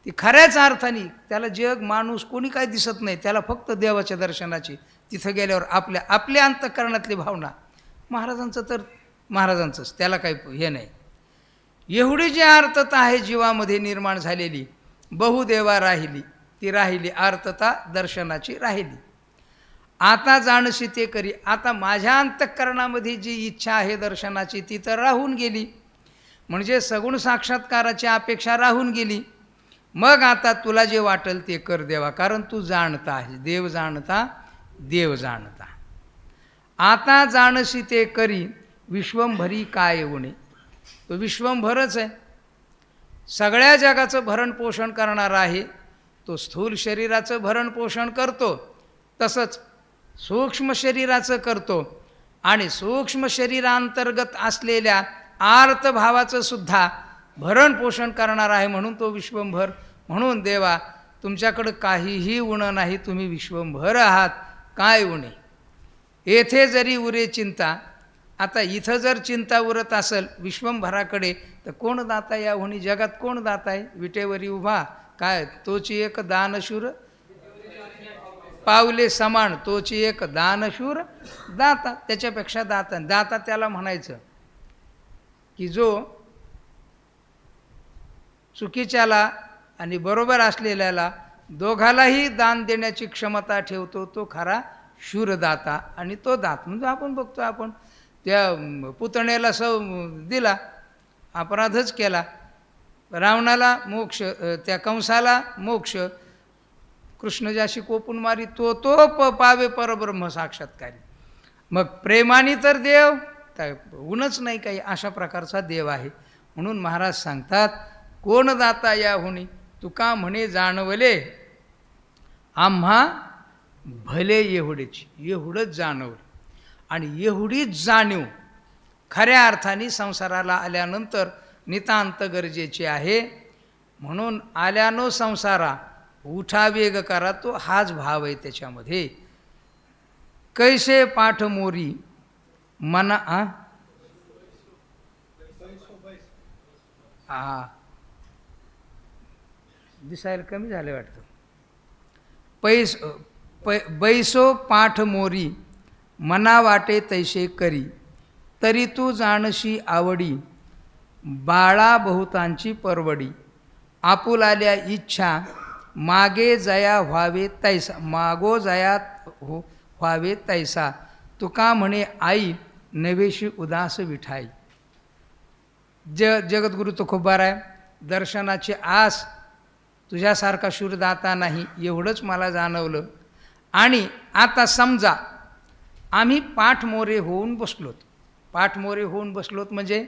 [SPEAKER 3] ती खऱ्याच अर्थाने त्याला जग माणूस कोणी काय दिसत नाही. त्याला फक्त देवाच्या दर्शनाची तिथं गेल्यावर आपल्या अंतःकरणातली भावना. महाराजांचं तर महाराजांचंच, त्याला काही हे नाही. एवढी जी आर्तता आहे जीवामध्ये निर्माण झालेली, बहुदेवा राहिली, ती राहिली आर्तता दर्शनाची राहिली. आता जाणशी ते करी. आता माझ्या अंतःकरणामध्ये जी इच्छा आहे दर्शनाची ती तर राहून गेली. म्हणजे सगुण साक्षात्काराची अपेक्षा राहून गेली. मग आता तुला जे वाटेल ते कर देवा, कारण तू जाणता आहे. देव जाणता, देव जाणता. आता जाणशी ते करी, विश्वंभरी काय उणे. तो विश्वंभरच आहे, सगळ्या जगाचं भरण पोषण करणारा आहे. तो स्थूल शरीराचं भरण पोषण करतो, तसंच सूक्ष्म शरीराचं करतो. आणि सूक्ष्म शरीरांतर्गत असलेल्या आर्त भावाचं सुद्धा भरण पोषण करणार आहे. म्हणून तो विश्वंभर. म्हणून देवा तुमच्याकडं काहीही उणं नाही, तुम्ही विश्वंभर आहात. काय उणे. येथे जरी उरे चिंता. आता इथं जर चिंता उरत असेल विश्वंभराकडे, तर कोण दाता या होणी. जगात कोण दाता आहे. विटेवरी उभा काय, तोची एक दानशूर पावले समान, तोची एक दानशूर दाता. त्याच्यापेक्षा दाता. दाता त्याला म्हणायचं की जो चुकीच्याला आणि बरोबर असलेल्याला दोघालाही दान देण्याची क्षमता ठेवतो, तो खरा शूरदाता. आणि तो दात म्हणजे आपण बघतो, आपण त्या पुतण्याला दिला, अपराधच केला. रावणाला मोक्ष, त्या कंसाला मोक्ष. कृष्ण ज्याशी कोपून मारी तो पावे परब्रह्म साक्षात्कारी. मग प्रेमाने तर देव उनच नाही काही, अशा प्रकारचा देव आहे. म्हणून महाराज सांगतात, कोण दाता या होणी. तुका म्हणे जाणवले आम्हा भले एवढेच. एवढंच जाणवलं. आणि एवढीच जाणीव खऱ्या अर्थाने संसाराला आल्यानंतर नितांत गरजेची आहे. म्हणून आल्यानो संसारा उठा वेग करा, तो हाच भाव आहे त्याच्यामध्ये. कैसे पाठ मोरी मना दिसायला कमी झाले वाटतं. बैसो पाठ मोरी मना वाटे तैसे करी, तरी तू जाणशी आवडी बाळा बहुतांची परवडी. आपुलाल्या इच्छा मागे जया व्हावे तैसा. मागो जया व्हावे तैसा. तुका म्हणे आई नवेशी उदास विठाई. जगद्गुरु तुकोबार आहे. दर्शनाची आस तुझ्यासारखा शूरदाता नाही, एवढंच मला जाणवलं. आणि आता समजा आम्ही पाठमोरे होऊन बसलोत. पाठमोरे होऊन बसलोत म्हणजे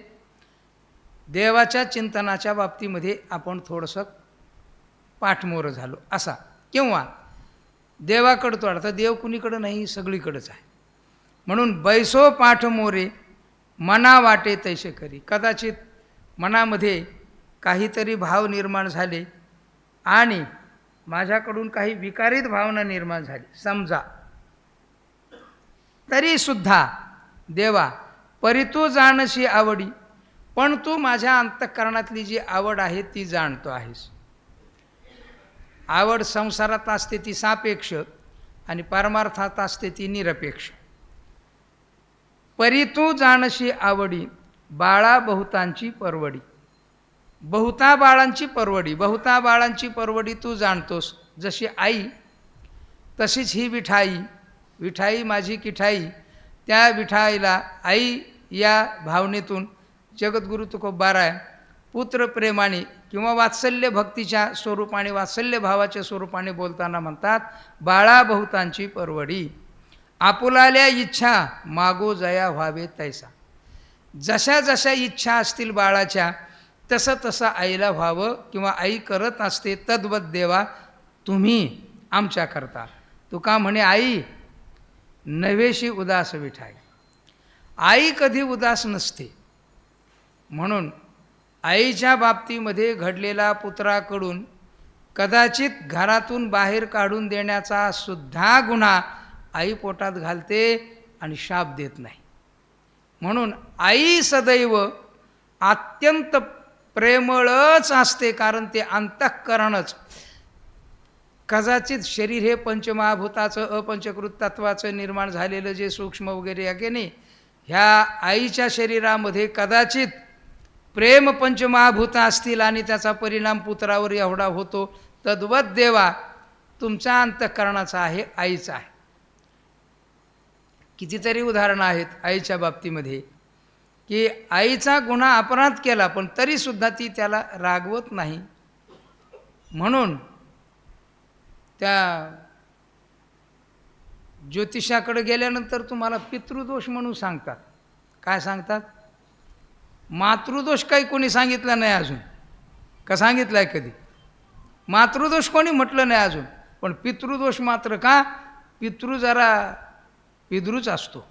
[SPEAKER 3] देवाच्या चिंतनाच्या बाबतीमध्ये आपण थोडंसं पाठमोरं झालो असा. किंवा देवाकडं तो आता देव कुणीकडं नाही, सगळीकडंच आहे. म्हणून बैसो पाठमोरे मना वाटे तैसे करी. कदाचित मनामध्ये काहीतरी भाव निर्माण झाले आणि माझ्याकडून काही विकारित भावना निर्माण झाली समजा, तरीसुद्धा देवा परी तू जाणशी आवडी. पण तू माझ्या अंतःकरणातली जी आवड आहे ती जाणतो आहेस. आवड संसारात असते ती सापेक्ष आणि परमार्थात असते ती निरपेक्ष. परी तू जाणशी आवडी बाळा बहुतांची परवडी. बहुता बाळांची परवडी. बहुता बाळांची परवडी तू जाणतोस. जशी आई तशीच ही विठाई. विठाई माझी किठाई. त्या विठाईला आई या भावनेतून जगद्गुरु तुकोबार आहे पुत्र प्रेमाने किंवा वात्सल्य भक्तीच्या स्वरूपाने, वात्सल्य भावाच्या स्वरूपाने बोलताना म्हणतात, बाळा बहुतांची परवडी. आपुलाल्या इच्छा मागो जया व्हावे तैसा. जशा जशा इच्छा असतील बाळाच्या तसं तसं आईला व्हावं किंवा आई करत असते. तद्वत देवा तुम्ही आमच्याकरता तुका म्हणे आई नव्हेशी उदास विठाई. आई कधी उदास नसते. म्हणून आईच्या बाबतीमध्ये घडलेला पुत्राकडून कदाचित घरातून बाहेर काढून देण्याचा सुद्धा गुन्हा आई पोटात घालते आणि शाप देत नाही. म्हणून आई सदैव अत्यंत प्रेमळच असते, कारण ते अंतःकरणच. कदाचित शरीर हे पंचमहाभूताचं अपंचकृत तत्वाचं निर्माण झालेलं जे सूक्ष्म वगैरे आहे की नाही, ह्या आईच्या शरीरामध्ये कदाचित प्रेम पंचमहाभूत असतील आणि त्याचा परिणाम पुत्रावर एवढा होतो. तद्वत देवा तुमच्या अंतःकरणाचा आहे, आईचा आहे. कितीतरी उदाहरणं आहेत आईच्या बाबतीमध्ये की आईचा गुन्हा अपराध केला पण तरीसुद्धा ती त्याला रागवत नाही. म्हणून त्या ज्योतिषाकडे गेल्यानंतर तुम्हाला पितृदोष म्हणून सांगतात. काय सांगतात? मातृदोष काही कोणी सांगितलं नाही अजून. का सांगितलं आहे कधी? मातृदोष कोणी म्हटलं नाही अजून. पण पितृदोष मात्र का? पितृ जरा पितृच असतो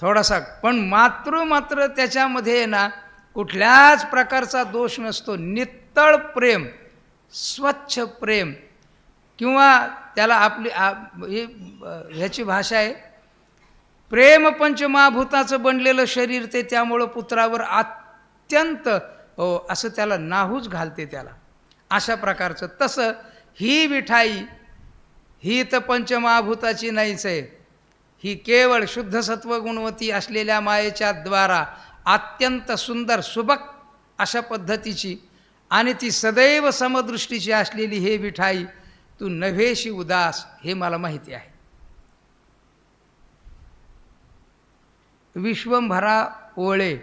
[SPEAKER 3] थोडासा, पण मात्र त्याच्यामध्ये ना कुठल्याच प्रकारचा दोष नसतो. नित्तळ प्रेम, स्वच्छ प्रेम, किंवा त्याला आपली ह्याची भाषा आहे प्रेम पंचमहाभूताचं बनलेलं शरीर ते, त्यामुळं पुत्रावर अत्यंत असं त्याला नाहूच घालते त्याला, अशा प्रकारचं. तसं ही विठाई ही तर पंचमहाभूताची नाहीच आहे. ही केवळ शुद्ध सत्व गुणवती असलेल्या मायेच्या द्वारा अत्यंत सुंदर सुबक अशा पद्धतीची आणि ती सदैव समदृष्टीची असलेली हे विठाई तू नव्हेशी उदास, हे मला माहिती आहे. विश्वंभरा ओळे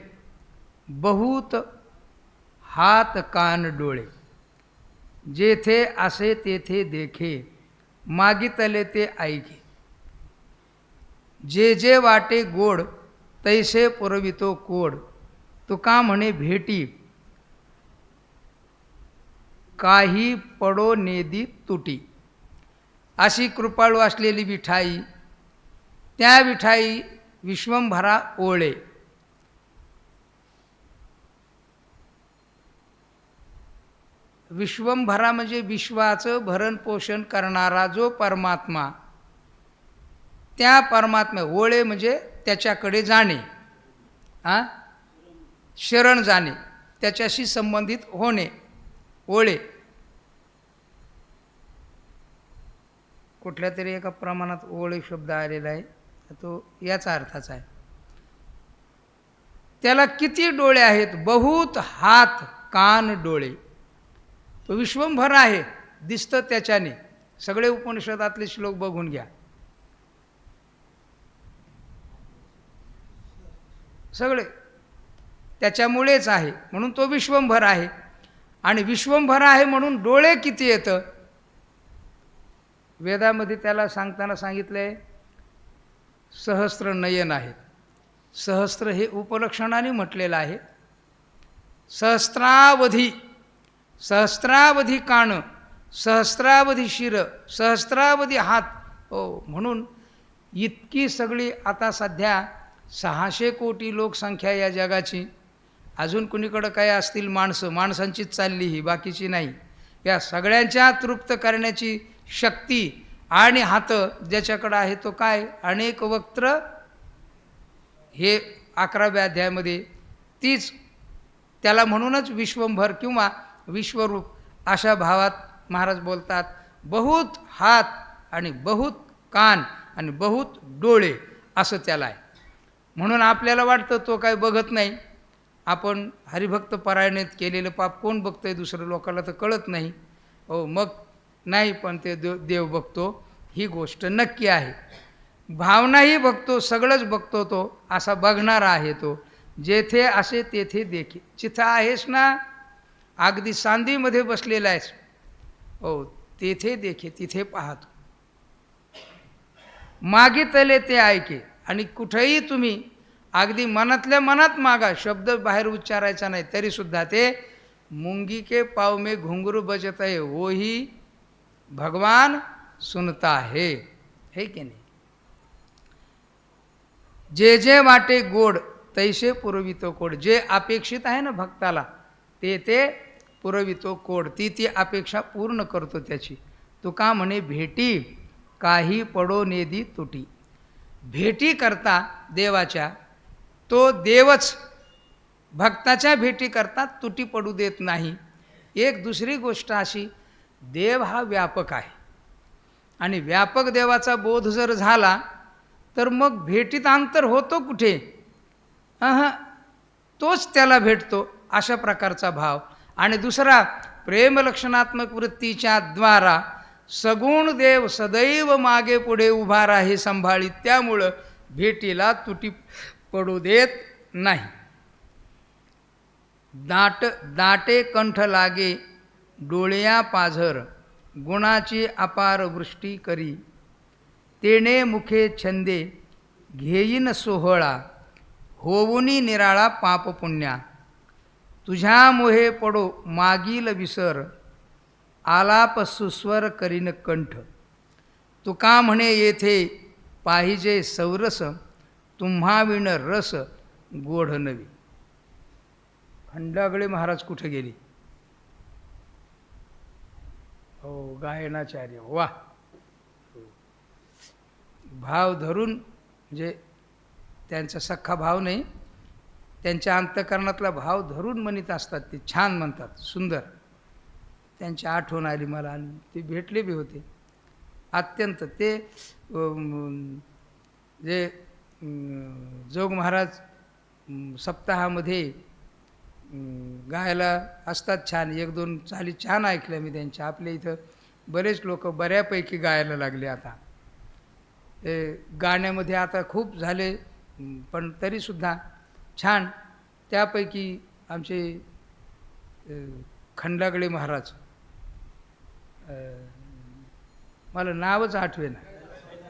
[SPEAKER 3] बहुत हात कान डोळे, जेथे असे तेथे देखे मागितले ते ऐके, जे जे वाटे गोड तैसे पुरवितो कोड, तुका म्हणे भेटी काही पडो नेदी तुटी. अशी कृपाळू असलेली विठाई, त्या विठाई विश्वंभरा ओळे. विश्वंभरा म्हणजे विश्वाचं भरण पोषण करणारा जो परमात्मा, त्या परमात्मा. ओळे म्हणजे त्याच्याकडे जाणे, शरण जाणे, त्याच्याशी संबंधित होणे. ओळे कुठल्या तरी एका प्रमाणात ओळे शब्द आलेला आहे, तो याचा अर्थाचा आहे. त्याला किती डोळे आहेत? बहुत हात कान डोळे. तो विश्वंभर आहे, दिसतं त्याच्याने. सगळे उपनिषदातले श्लोक बघून घ्या, सगळे त्याच्यामुळेच आहे. म्हणून तो विश्वंभर आहे. आणि विश्वंभर आहे म्हणून डोळे किती येतं? वेदामध्ये त्याला सांगताना सांगितलंय सहस्त्र नयन आहेत. सहस्त्र हे उपलक्षणाने म्हटलेलं आहे. सहस्त्रावधी, सहस्त्रावधी कान, सहस्त्रावधी शिर, सहस्त्रावधी हात. म्हणून इतकी सगळी आता सध्या 600 कोटी लोकसंख्या या जगाची. अजून कुणीकडं काय असतील माणसं, माणसांचीच चालली ही, बाकीची नाही. या सगळ्यांच्या तृप्त करण्याची शक्ती आणि हात ज्याच्याकडं आहे तो काय? अनेक वक्त्र, हे 11व्या अध्यायामध्ये तीच. त्याला म्हणूनच विश्वंभर किंवा विश्वरूप अशा भावात महाराज बोलतात. बहुत हात आणि बहुत कान आणि बहुत डोळे असं त्याला आहे. म्हणून आपल्याला वाटतं तो काय बघत नाही. आपण हरिभक्त पारायणेत केलेलं पाप कोण बघतंय? दुसरं लोकांना तर कळत नाही. मग नाही, पण ते देव बघतो, ही गोष्ट नक्की आहे. भावनाही बघतो, सगळंच बघतो तो. असा बघणारा आहे तो. जेथे असे तेथे देखी. जिथं आहेस ना, अगदी सांदीमध्ये बसलेला आहेस, तेथे देखे, तिथे पाहतो. मागितले ते ऐके. आणि कुठेही तुम्ही अगदी मनातल्या मनात मागा, शब्द बाहेर उच्चारायचा नाही, तरीसुद्धा ते मुंगी के पाव में घुंघरू बजत आहे, वही भगवान सुनता है की नाही. जे जे वाटे गोड तैसे पुरवितो कोड. जे अपेक्षित आहे ना भक्ताला ते ते पुरवितो कोड. ती अपेक्षा पूर्ण करतो त्याची. तुका म्हणे भेटी काही पडो नेदी तुटी. भेटी करता देवाच्या तो देवच भक्ताच्या भेटी करता तुटी पडू देत नाही. एक दुसरी गोष्ट अशी, देव हा व्यापक आहे आणि व्यापक देवाचा बोध जर झाला तर मग भेटीत अंतर होतो कुठे? तोच त्याला भेटतो अशा प्रकारचा भाव. आणि दुसरा, प्रेमलक्षणात्मक वृत्तीच्या द्वारा सगुण देव सदैव मागे पुढे उभा राहे संभाळी. त्यामुळं भेटीला तुटी पडू देत नाही. दाटे कंठ लागे डोळ्या पाझर गुणाची अपार वृष्टी करी. तेणे मुखे छंदे घेईन सोहळा होऊनी निराळा पाप पुण्या. तुझ्या मोहे पडो मागील विसर आलाप सुस्वर करीन कंठ. तुका म्हणे येथे पाहिजे सौरस तुम्हा विण रस गोढ नवी. खंडागळे महाराज कुठे गेली? हो, गायनाचार्य. वा, भाव धरून, म्हणजे त्यांचा सख्खा भाव नाही, त्यांच्या अंतःकरणातला भाव धरून म्हणत असतात ते. छान म्हणतात, सुंदर. त्यांची आठवण आली मला आणि ते भेटले बी होते अत्यंत. ते जे जोग महाराज सप्ताहामध्ये गायला असतात छान. एक दोन चाली छान ऐकल्या मी त्यांच्या. आपल्या इथं बरेच लोक बऱ्यापैकी गायला लागले आता. गाण्यामध्ये आता खूप झाले पण तरीसुद्धा छान. त्यापैकी आमचे खंडागळे महाराज, मला नावच आठवेना,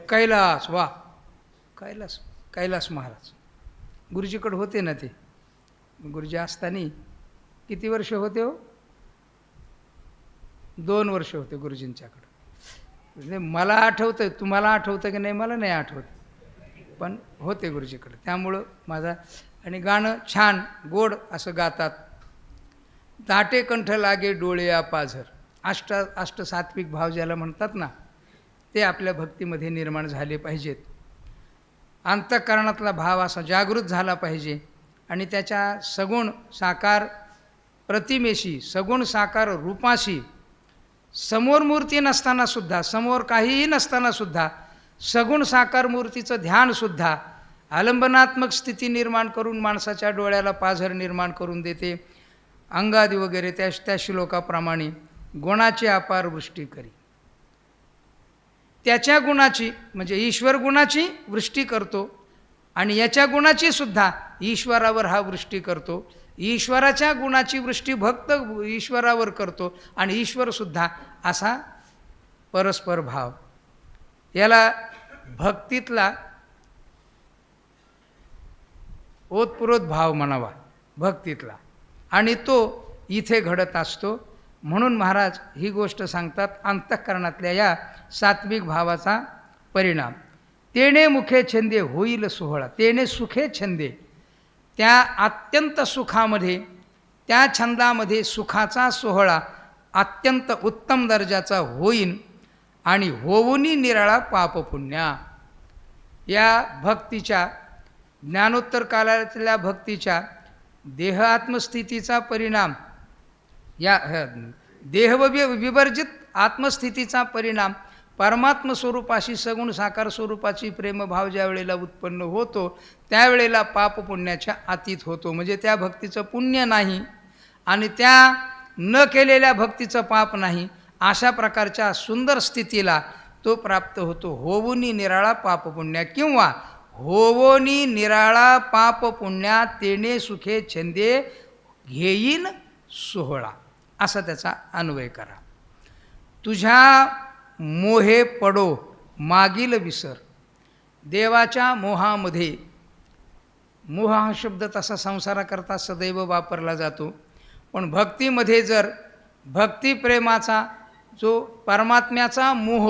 [SPEAKER 3] कैलास. वा, कैलास महाराज गुरुजीकडे होते ना. ते गुरुजी असताना किती वर्ष होते हो? 2 वर्ष होते गुरुजींच्याकडे. म्हणजे मला आठवतं, तुम्हाला आठवतं की नाही मला नाही आठवत, पण होते गुरुजीकडे. त्यामुळं माझा, आणि गाणं छान गोड असं गातात. दाटे कंठ लागे डोळे पाझर. अष्ट सात्विक भाव ज्याला म्हणतात ना, ते आपल्या भक्तीमध्ये निर्माण झाले पाहिजेत. अंतःकरणातला भाव असा जागृत झाला पाहिजे आणि त्याच्या सगुण साकार प्रतिमेशी, सगुण साकार रूपाशी, समोर मूर्ती नसताना सुद्धा, समोर काहीही नसताना सुद्धा सगुण साकार मूर्तीचं ध्यानसुद्धा आलंबनात्मक स्थिती निर्माण करून माणसाच्या डोळ्याला पाझर निर्माण करून देते. अंगादी वगैरे त्या श्लोकाप्रमाणे गुणाची अपार वृष्टी करी. त्याच्या गुणाची म्हणजे ईश्वर गुणाची वृष्टी करतो आणि याच्या गुणाची सुद्धा ईश्वरावर हा वृष्टी करतो. ईश्वराच्या गुणाची वृष्टी भक्त ईश्वरावर करतो आणि ईश्वरसुद्धा असा परस्पर भाव. याला भक्तीतला ओतप्रोत भाव म्हणावा, भक्तीतला. आणि तो इथे घडत असतो. म्हणून महाराज ही गोष्ट सांगतात, अंतःकरणातल्या या सात्विक भावाचा परिणाम. तेणे मुखे छंदे होईल सोहळा. तेणे सुखे छंदे, त्या अत्यंत सुखामध्ये, त्या छंदामध्ये सुखाचा सोहळा अत्यंत उत्तम दर्जाचा होईन आणि होऊनी निराळा पापपुण्या. या भक्तीच्या, ज्ञानोत्तर कालातल्या भक्तीच्या देह आत्मस्थितीचा परिणाम, या देहविवर्जित आत्मस्थितीचा परिणाम परमात्म स्वरूपाशी, सगुण साकार स्वरूपाची प्रेमभाव ज्या वेळेला उत्पन्न होतो त्यावेळेला पापपुण्याच्या अतीत होतो. म्हणजे त्या भक्तीचं पुण्य नाही आणि त्या न केलेल्या भक्तीचं पाप नाही, अशा प्रकारच्या सुंदर स्थितीला तो प्राप्त होतो. होवुनी निराळा पापपुण्या किंवा होवोनी निराळा पापपुण्या तेने सुखे छंदे घेईन सोहळा, असा त्याचा अन्वय करा. तुझ्या मोहे पडो मागील विसर. देवाच्या मोहामध्ये, मोह हा शब्द तसा संसाराकरता सदैव वापरला जातो, पण भक्तीमध्ये जर भक्तिप्रेमाचा जो परमात्म्याचा मोह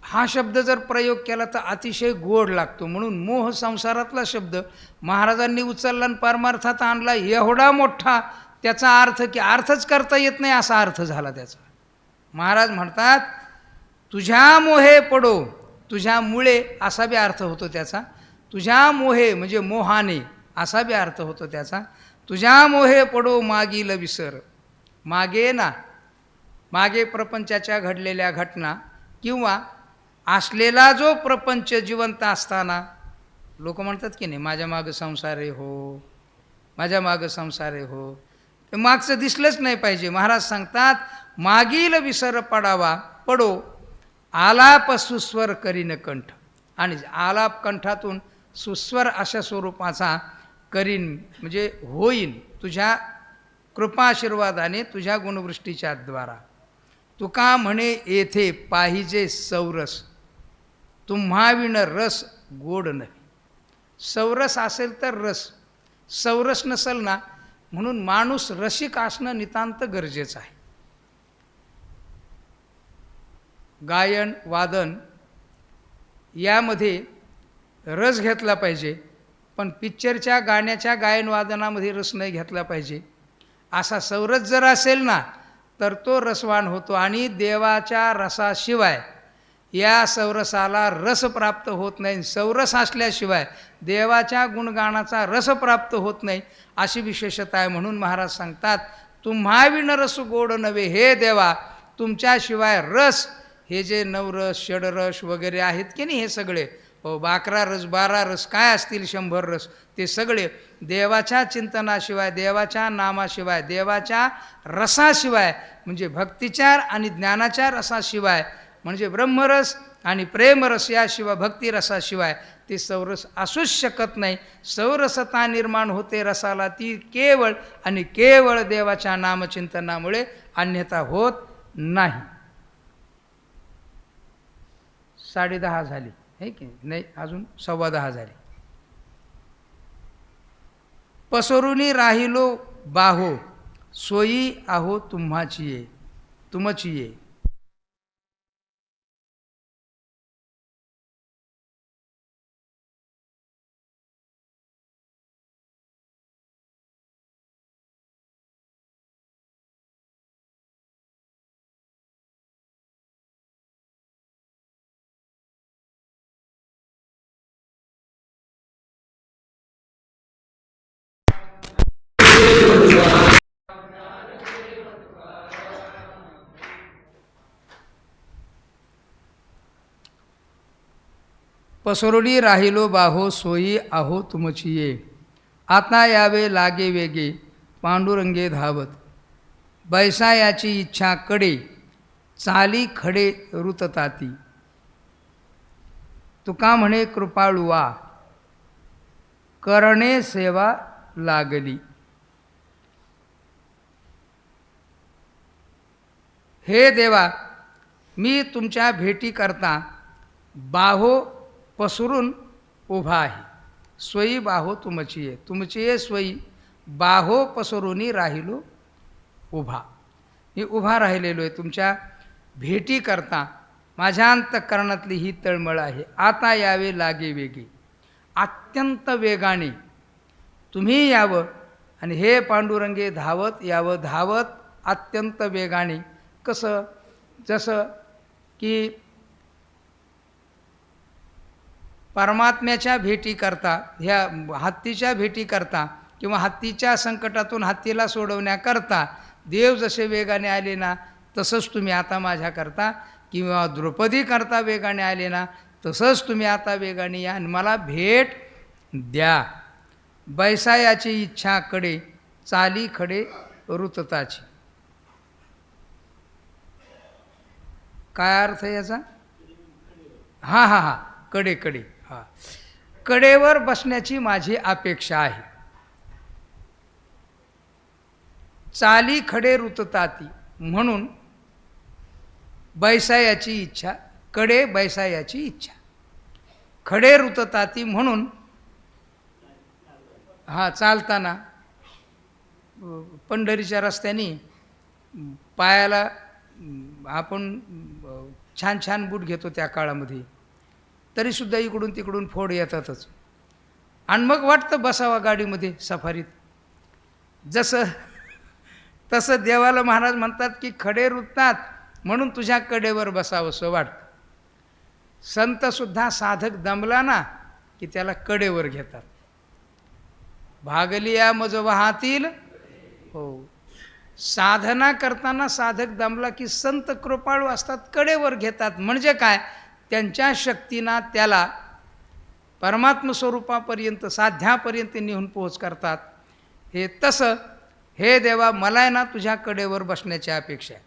[SPEAKER 3] हा शब्द जर प्रयोग केला तर अतिशय गोड लागतो. म्हणून मोह संसारातला शब्द महाराजांनी उचलला आणि परमार्थात आणला. एवढा मोठा त्याचा अर्थ की अर्थच करता येत नाही असा अर्थ झाला त्याचा. महाराज म्हणतात तुझ्या मोहे पडो, तुझ्यामुळे असा बी अर्थ होतो त्याचा. तुझ्या मोहे म्हणजे मोहाने असा बी अर्थ होतो त्याचा. तुझ्या मोहे पडो मागील विसर. मागे ना, मागे प्रपंचाच्या घडलेल्या घटना किंवा असलेला जो प्रपंच जिवंत असताना लोक म्हणतात की नाही माझ्या मागं संसार आहे हो, माझ्या मागं संसार आहे हो, ते मागचं दिसलंच नाही पाहिजे. महाराज सांगतात मागील विसर पडावा पडो आलाप सुस्वर करीन कंठ. आणि आलाप कंठातून सुस्वर अशा स्वरूपाचा करीन म्हणजे होईन तुझ्या कृपाशीर्वादाने, तुझ्या गुणवृष्टीच्या द्वारा. तुका म्हणे येथे पाहिजे सौरस, तुम्हाविण रस गोड नाही. सौरस असेल तर रस, सौरस नसेल ना, म्हणून माणूस रसिक असणं नितांत गरजेचं आहे. गायन वादन यामध्ये रस घेतला पाहिजे, पण पिक्चरच्या गाण्याच्या गायन वादनामध्ये रस नाही घेतला पाहिजे. असा सौरस जर असेल ना तर तो रसवान होतो. आणि देवाच्या रसाशिवाय या सौरसाला रस प्राप्त होत नाही. सौरस असल्याशिवाय देवाच्या गुणगानाचा रस प्राप्त होत नाही अशी विशेषता आहे. म्हणून महाराज सांगतात तुम्हाविण रस गोड नव्हे. हे देवा तुमच्याशिवाय रस, हे जे नवरस षडरस वगैरे आहेत की नाही, हे सगळे 11 रस 12 रस काय असतील 100 रस, ते सगळे देवाच्या चिंतनाशिवाय, देवाच्या नामाशिवाय, देवाच्या रसाशिवाय म्हणजे भक्तिचार आणि ज्ञानाच्या रसाशिवाय म्हणजे ब्रह्मरस आणि प्रेमरस याशिवाय, भक्तिरसाशिवाय ते सौरस असूच शकत नाही. सौरसता निर्माण होते रसाला ती केवळ आणि केवळ देवाच्या नामचिंतनामुळे, अन्यथा होत नाही. 10:30 झाली आहे की नाही, अजून 10:15 झाली. पसरुनी राहिलो बाहो सोयी आहो तुम्हाची ये, तुमची ये. पसरुडी राहिलो बाहो सोयी आहो तुमची ये. आता यावे लागे वेगे पांडुरंगे धावत. बैसा याची इच्छा कडे चाली खडे रुतताती. तुका म्हणे कृपाळुवा करणे सेवा लागली. हे देवा मी तुमच्या भेटी करता बाहो पसरून उभा आहे. स्वयी बाहो तुमची ये, तुमची ये स्वयी बाहो पसरूनी राहिलो उभा. मी उभा राहिलेलो आहे तुमच्या भेटी करता. माझ्या अंतःकरणातली ही तळमळ आहे. आता यावे लागे वेगे, अत्यंत वेगाने तुम्ही यावं आणि हे पांडुरंगे धावत यावं. धावत अत्यंत वेगाने कसं, जसं की परमात्म्याच्या भेटी करता, ह्या हत्तीच्या भेटी करता किंवा हत्तीच्या संकटातून हत्तीला सोडवण्याकरता देव जसे वेगाने आले ना, तसंच तुम्ही आता माझ्या करता, किंवा द्रौपदी करता वेगाने आले ना, तसंच तुम्ही आता वेगाने या आणि मला भेट द्या. बैसायाची इच्छा कडे चाली खडे रुतताची. काय अर्थ याचा? हां हां हां, कडे कडे, हां, कडेवर बसण्याची माझी अपेक्षा आहे. चाली खडे रुतताती म्हणून बैसायाची इच्छा, कडे बैसायाची इच्छा, खडे रुतताती म्हणून हां चालताना पंढरीच्या रस्त्याने पायाला आपण छान छान बूट घेतो त्या काळामध्ये, तरीसुद्धा इकडून तिकडून फोड येतातच. आणि मग वाटतं बसावा गाडीमध्ये सफारीत. जसं तसं देवाला महाराज म्हणतात की खडे रुततात म्हणून तुझ्या कडेवर बसावंसं वाटतं. संतसुद्धा साधक दमला ना की त्याला कडेवर घेतात. भागलिया मज वाहातील, हो, साधना करताना साधक दमला की संत कृपाळू असतात, कडेवर घेतात. म्हणजे काय, त्यांच्या शक्तीनं त्याला परमात्म स्वरूपापर्यंत साध्यापर्यंत नेऊन पोहोच करतात. हे तसं हे देवा मला आहे ना तुझ्या कडेवर बसण्याची अपेक्षा आहे.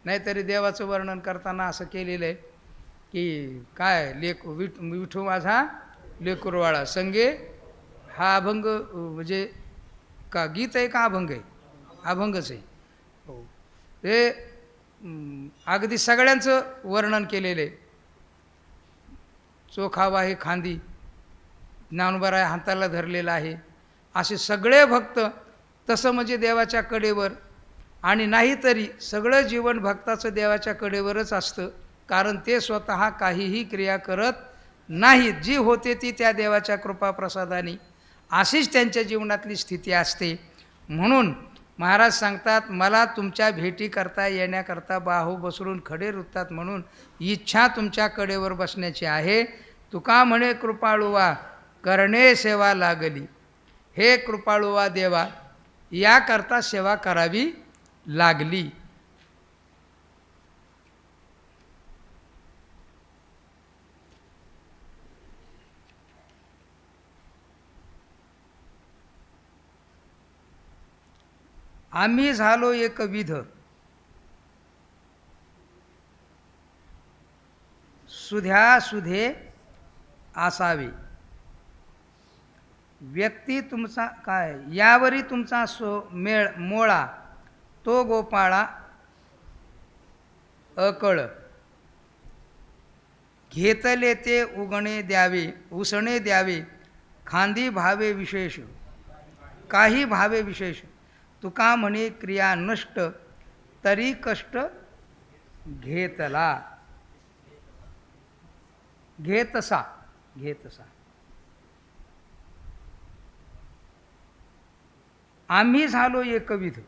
[SPEAKER 3] नाहीतरी देवाचं वर्णन करताना असं केलेलं आहे की काय विठू माझा लेकुरवाळा संगे, हा अभंग म्हणजे का गीत आहे का अभंग आहे? अभंगच आहे. हो, ते अगदी सगळ्यांचं वर्णन केलेलं आहे. चोखावा आहे खांदी, ज्ञानोबा आहे हाताला धरलेला आहे, असे सगळे भक्त तसं म्हणजे देवाच्या कडेवर. आणि नाहीतरी सगळं जीवन भक्ताचं देवाच्या कडेवरच असतं, कारण ते स्वतः काहीही क्रिया करत नाहीत. जी होते ती त्या देवाच्या कृपाप्रसादाने, अशीच त्यांच्या जीवनातली स्थिती असते. म्हणून महाराज सांगतात, मला तुमच्या भेटी करता येण्याकरता बाहू बसरून खडे रुततात, म्हणून इच्छा तुमच्या कडेवर बसण्याची आहे. तुका म्हणे कृपाळुवा करणे सेवा लागली. हे कृपाळुवा देवा, याकरता सेवा करावी लागली. आम्ही झालो एकविध, सुध्या सुधे आसावे. व्यक्ती तुमचा काय, यावरी तुमचा मेळ मोळा, तो गोपाळा अकळ. घेतले ते उगणे द्यावे, उसणे द्यावे, खांदी भावे विशेष, काही भावे विशेष. तुका म्हणे क्रिया नष्ट, तरी कष्ट घेतला. घेतसा, घेतसा. आम्ही झालो एकविध.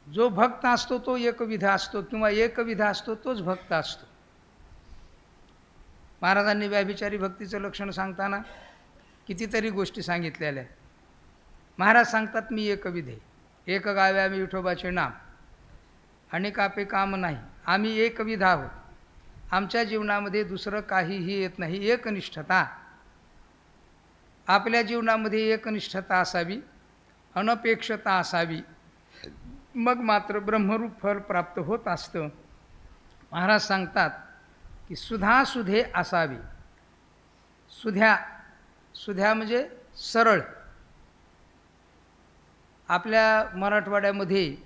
[SPEAKER 3] जो भक्त असतो तो एकविध असतो, किंवा एकविध असतो तोच भक्त असतो. महाराजांनी व्याभिचारी भक्तीचं लक्षण सांगताना कितीतरी गोष्टी सांगितलेल्या आहेत. महाराज सांगतात मी एकविध आहे, एक गावे आम्ही विठोबाचे नाम, अनेक आपे काम नाही. आम्ही एकविध आहोत. आमच्या जीवनामध्ये दुसरं काहीही येत नाही. एकनिष्ठता, आपल्या जीवनामध्ये एकनिष्ठता असावी, अनपेक्षता असावी, मग मात्र ब्रह्मरूप फल प्राप्त होत असतं. महाराज सांगतात की सुधा सुधे असावी. सुध्या, सुध्या म्हणजे सरळ. आपल्या मराठवाड्यामध्ये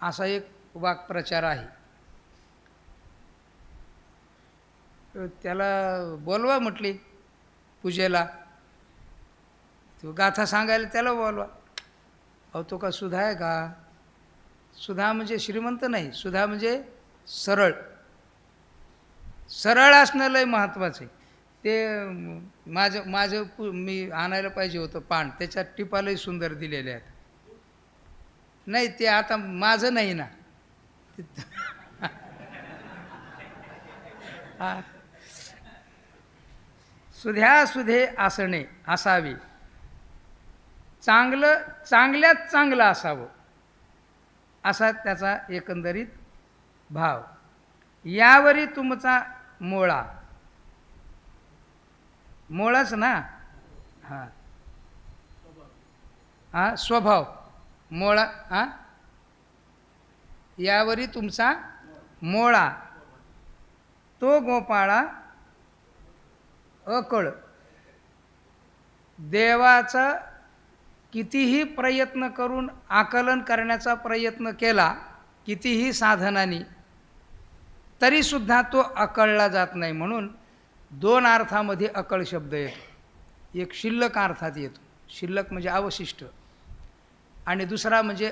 [SPEAKER 3] असा एक वाक्प्रचार आहे, त्याला बोलवा म्हटली पूजेला, तो गाथा सांगायला त्याला बोलवा. अहो तो का सुधा आहे का? सुधा म्हणजे श्रीमंत नाही, सुधा म्हणजे सरळ. सरळ असणं लय महत्त्वाचं आहे. ते माझं मी आणायला पाहिजे होतं पान, त्याच्यात टिपालही सुंदर दिलेले आहेत. नाही ते आता माझं नाही ना. सुध्या सुधे असणे असावे, चांगलं चांगल्यात चांगलं असावं, असा त्याचा एकंदरीत भाव. यावरी तुमचा मोळा, मोळाच ना, हां हां स्वभाव मोळा. हां, यावरी तुमचा मोळा, तो गोपाळा अकळ. देवाचा कितीही प्रयत्न करून आकलन करण्याचा प्रयत्न केला, कितीही साधनांनी, तरीसुद्धा तो अकळला जात नाही. म्हणून दोन अर्थामध्ये अकळ शब्द येतो. एक शिल्लक अर्थात येतो, शिल्लक म्हणजे अवशिष्ट, आणि दुसरा म्हणजे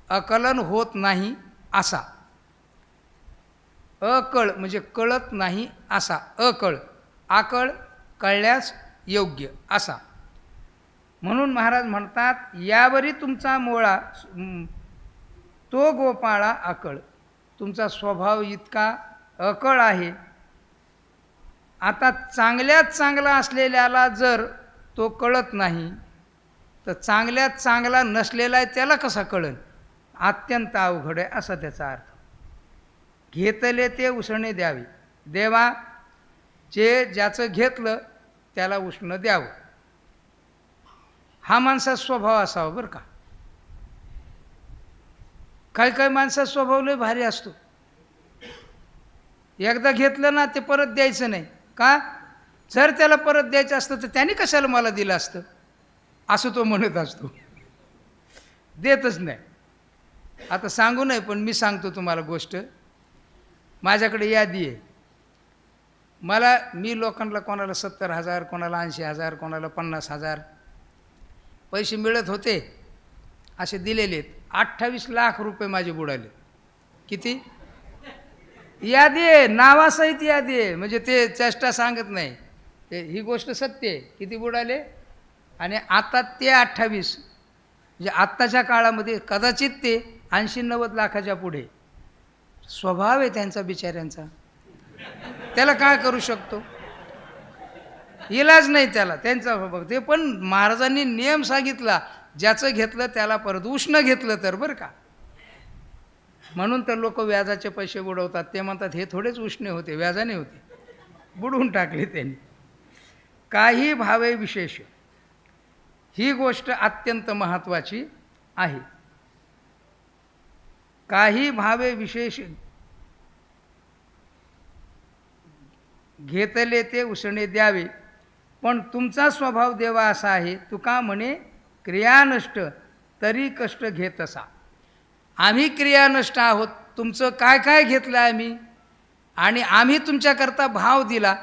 [SPEAKER 3] अकलन होत नाही असा. अकळ म्हणजे कळत नाही असा, अकळ. आकळ कळल्यास योग्य असा. म्हणून महाराज म्हणतात, यावरी तुमचा मोळा तो गोपाळा अकळ. तुमचा स्वभाव इतका अकळ आहे. आता चांगल्यात चांगला असलेल्याला जर तो कळत नाही, तर चांगल्यात चांगला नसलेला आहे त्याला कसा कळन? अत्यंत अवघड आहे असा त्याचा अर्थ. घेतले ते उसणे द्यावे. देवा जे ज्याचं घेतलं त्याला उष्ण द्यावं, हा माणसाचा स्वभाव असावा बरं का. काही काही माणसाचा स्वभाव लय भारी असतो. एकदा घेतलं ना ते परत द्यायचं नाही. का? जर त्याला परत द्यायचं असतं तर त्याने कशाला मला दिलं असतं असं तो म्हणत असतो, देतच नाही. आता सांगू नाही पण मी सांगतो तुम्हाला गोष्ट. माझ्याकडे यादी आहे. मी लोकांना कोणाला 70,000, कोणाला 80,000, कोणाला 50,000 पैसे मिळत होते, असे दिलेले. 28 लाख रुपये माझे बुडाले. किती? यादी आहे, नावासहित यादी आहे, म्हणजे ते चेष्टा सांगत नाही, ही गोष्ट सत्य आहे. किती बुडाले? आणि आता ते 28 म्हणजे आत्ताच्या काळामध्ये कदाचित ते 80-90 लाखाच्या पुढे. स्वभाव आहे त्यांचा बिचाऱ्यांचा, त्याला काय करू शकतो? इलाज नाही त्याला, त्यांचा स्वभाव. ते पण महाराजांनी नियम सांगितला, ज्याचं घेतलं त्याला परत, उष्ण घेतलं तर बरं का. म्हणून तर लोक व्याजाचे पैसे बुडवतात. ते म्हणतात हे थोडेच उष्णे होते, व्याजाने होते, बुडवून टाकले त्यांनी. काही भावे विशेष, ही गोष्ट अत्यंत महत्त्वाची आहे. काही भावे विशेष घेतले ते उसणे द्यावे. पण तुमचा स्वभाव देवा असा आहे, तुका म्हणे क्रिया नष्ट तरी कष्ट घेत असा. आम्ही क्रियानष्ट आहोत, तुमचं काय काय घेतलं आम्ही, आणि आम्ही तुमच्याकरता भाव दिला,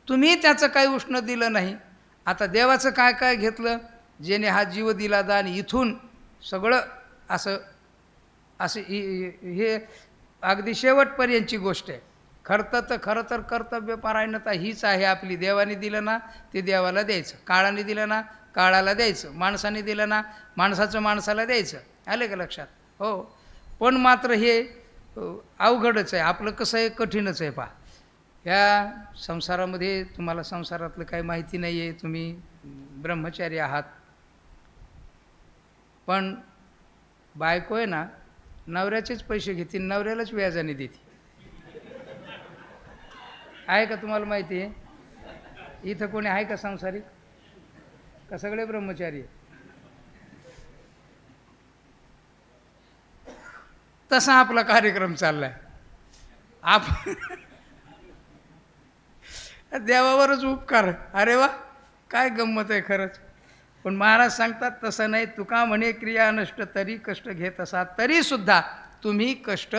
[SPEAKER 3] तुम्ही त्याचं काही उष्ण दिलं नाही. आता देवाचं काय काय घेतलं, जेणे हा जीव दिला दान, इथून सगळं असं असं हे अगदी शेवटपर्यंतची गोष्ट आहे. खरं तर कर्तव्यपरायणता हीच आहे आपली. देवाने दिलं ना ते देवाला द्यायचं, काळाने दिलं ना काळाला द्यायचं, माणसाने दिलं ना माणसाचं माणसाला द्यायचं. आले का लक्षात? हो. पण मात्र हे अवघडच आहे आपलं. कसं आहे, कठीणच आहे. पहा, या संसारामध्ये तुम्हाला संसारातलं काही माहिती नाही आहे, तुम्ही ब्रह्मचारी आहात. पण बायको आहे ना, नवऱ्याचेच पैसे घेतील, नवऱ्यालाच व्याजाने देते. आहे का तुम्हाला माहिती आहे? इथं कोणी आहे का संसारिक? का सगळे ब्रह्मचारी? तसा आपला कार्यक्रम चाललाय. देवावरच उपकार. अरे वा, काय गंमत आहे खरंच. पण महाराज सांगतात तसं नाही. तुका म्हणे क्रिया नष्ट तरी कष्ट घेत असा, तरी सुद्धा तुम्ही कष्ट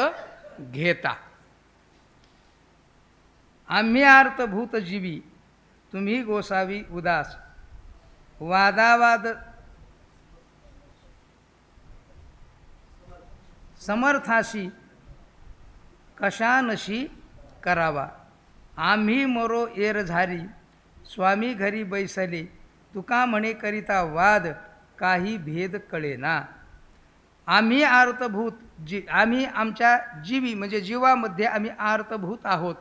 [SPEAKER 3] घेता. आम्ही अर्थभूत जीवी, तुम्ही गोसावी उदास. वादावाद समर्थाशी कशानशी करावा. आम्ही मरो एरझारी, स्वामी घरी बैसले. तुका म्हणे करिता वाद, काही भेद कळेना. आम्ही अर्थभूत आम्ही आमच्या जीवी म्हणजे जीवामध्ये आम्ही अर्थभूत आहोत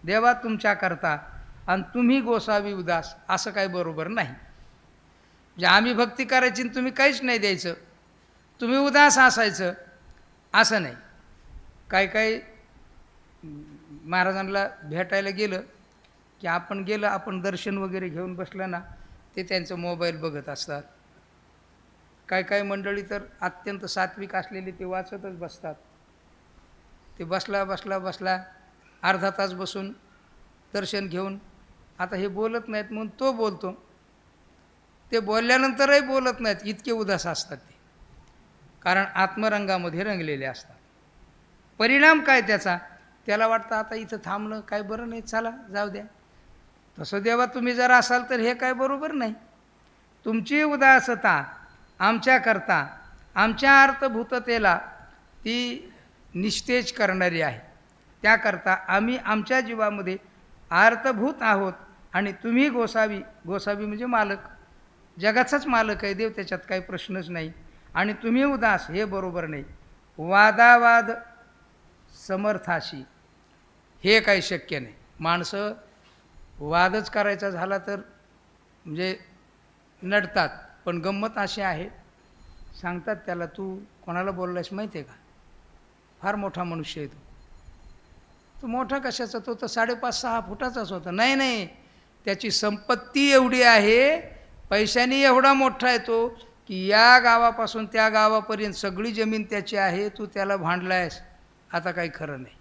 [SPEAKER 3] देवा तुमच्याकरता, आणि तुम्ही गोसावी उदास. असं काही बरोबर नाही. म्हणजे आम्ही भक्ती करायची आणि तुम्ही काहीच नाही द्यायचं, तुम्ही उदास असायचं, असं नाही. काही महाराजांना भेटायला गेलं की आपण दर्शन वगैरे घेऊन बसलं ना, ते त्यांचं मोबाईल बघत असतात. काही मंडळी तर अत्यंत सात्विक असलेले ते वाचतच बसतात. ते बसला अर्धा तास बसून दर्शन घेऊन, आता हे बोलत नाहीत म्हणून तो बोलतो. ते बोलल्यानंतरही बोलत नाहीत, इतके उदास असतात ते. कारण आत्मरंगामध्ये रंगलेले असतात. परिणाम काय त्याचा? त्याला वाटतं आता इथं थांबणं काय बरं नाही, चला जाऊ द्या. तसं देवा तुम्ही जर असाल तर हे काय बरोबर नाही. तुमची उदासता आमच्याकरता, आमच्या अर्थभूततेला ती निस्तेज करणारी आहे. त्याकरता आम्ही आमच्या जीवामध्ये आर्तभूत आहोत आणि तुम्ही गोसावी, गोसावी म्हणजे मालक, जगाचाच मालक आहे देव, त्याच्यात काही प्रश्नच नाही, आणि तुम्ही उदास, हे बरोबर नाही. वादावाद समर्थाशी हे काही शक्य नाही. माणसं वादच करायचा झाला तर म्हणजे नडतात. पण गंमत अशी आहे, सांगतात त्याला, तू कोणाला बोललायस माहिती आहे का, फार मोठा मनुष्य आहे तो मोठा कशाचा, तो तर 5.5-6 फुटाचाच होता. नाही नाही, त्याची संपत्ती एवढी आहे, पैशाने एवढा मोठा आहे तो, की या गावापासून त्या गावापर्यंत सगळी जमीन त्याची आहे, तू त्याला भांडलायस, आता काही खरं नाही.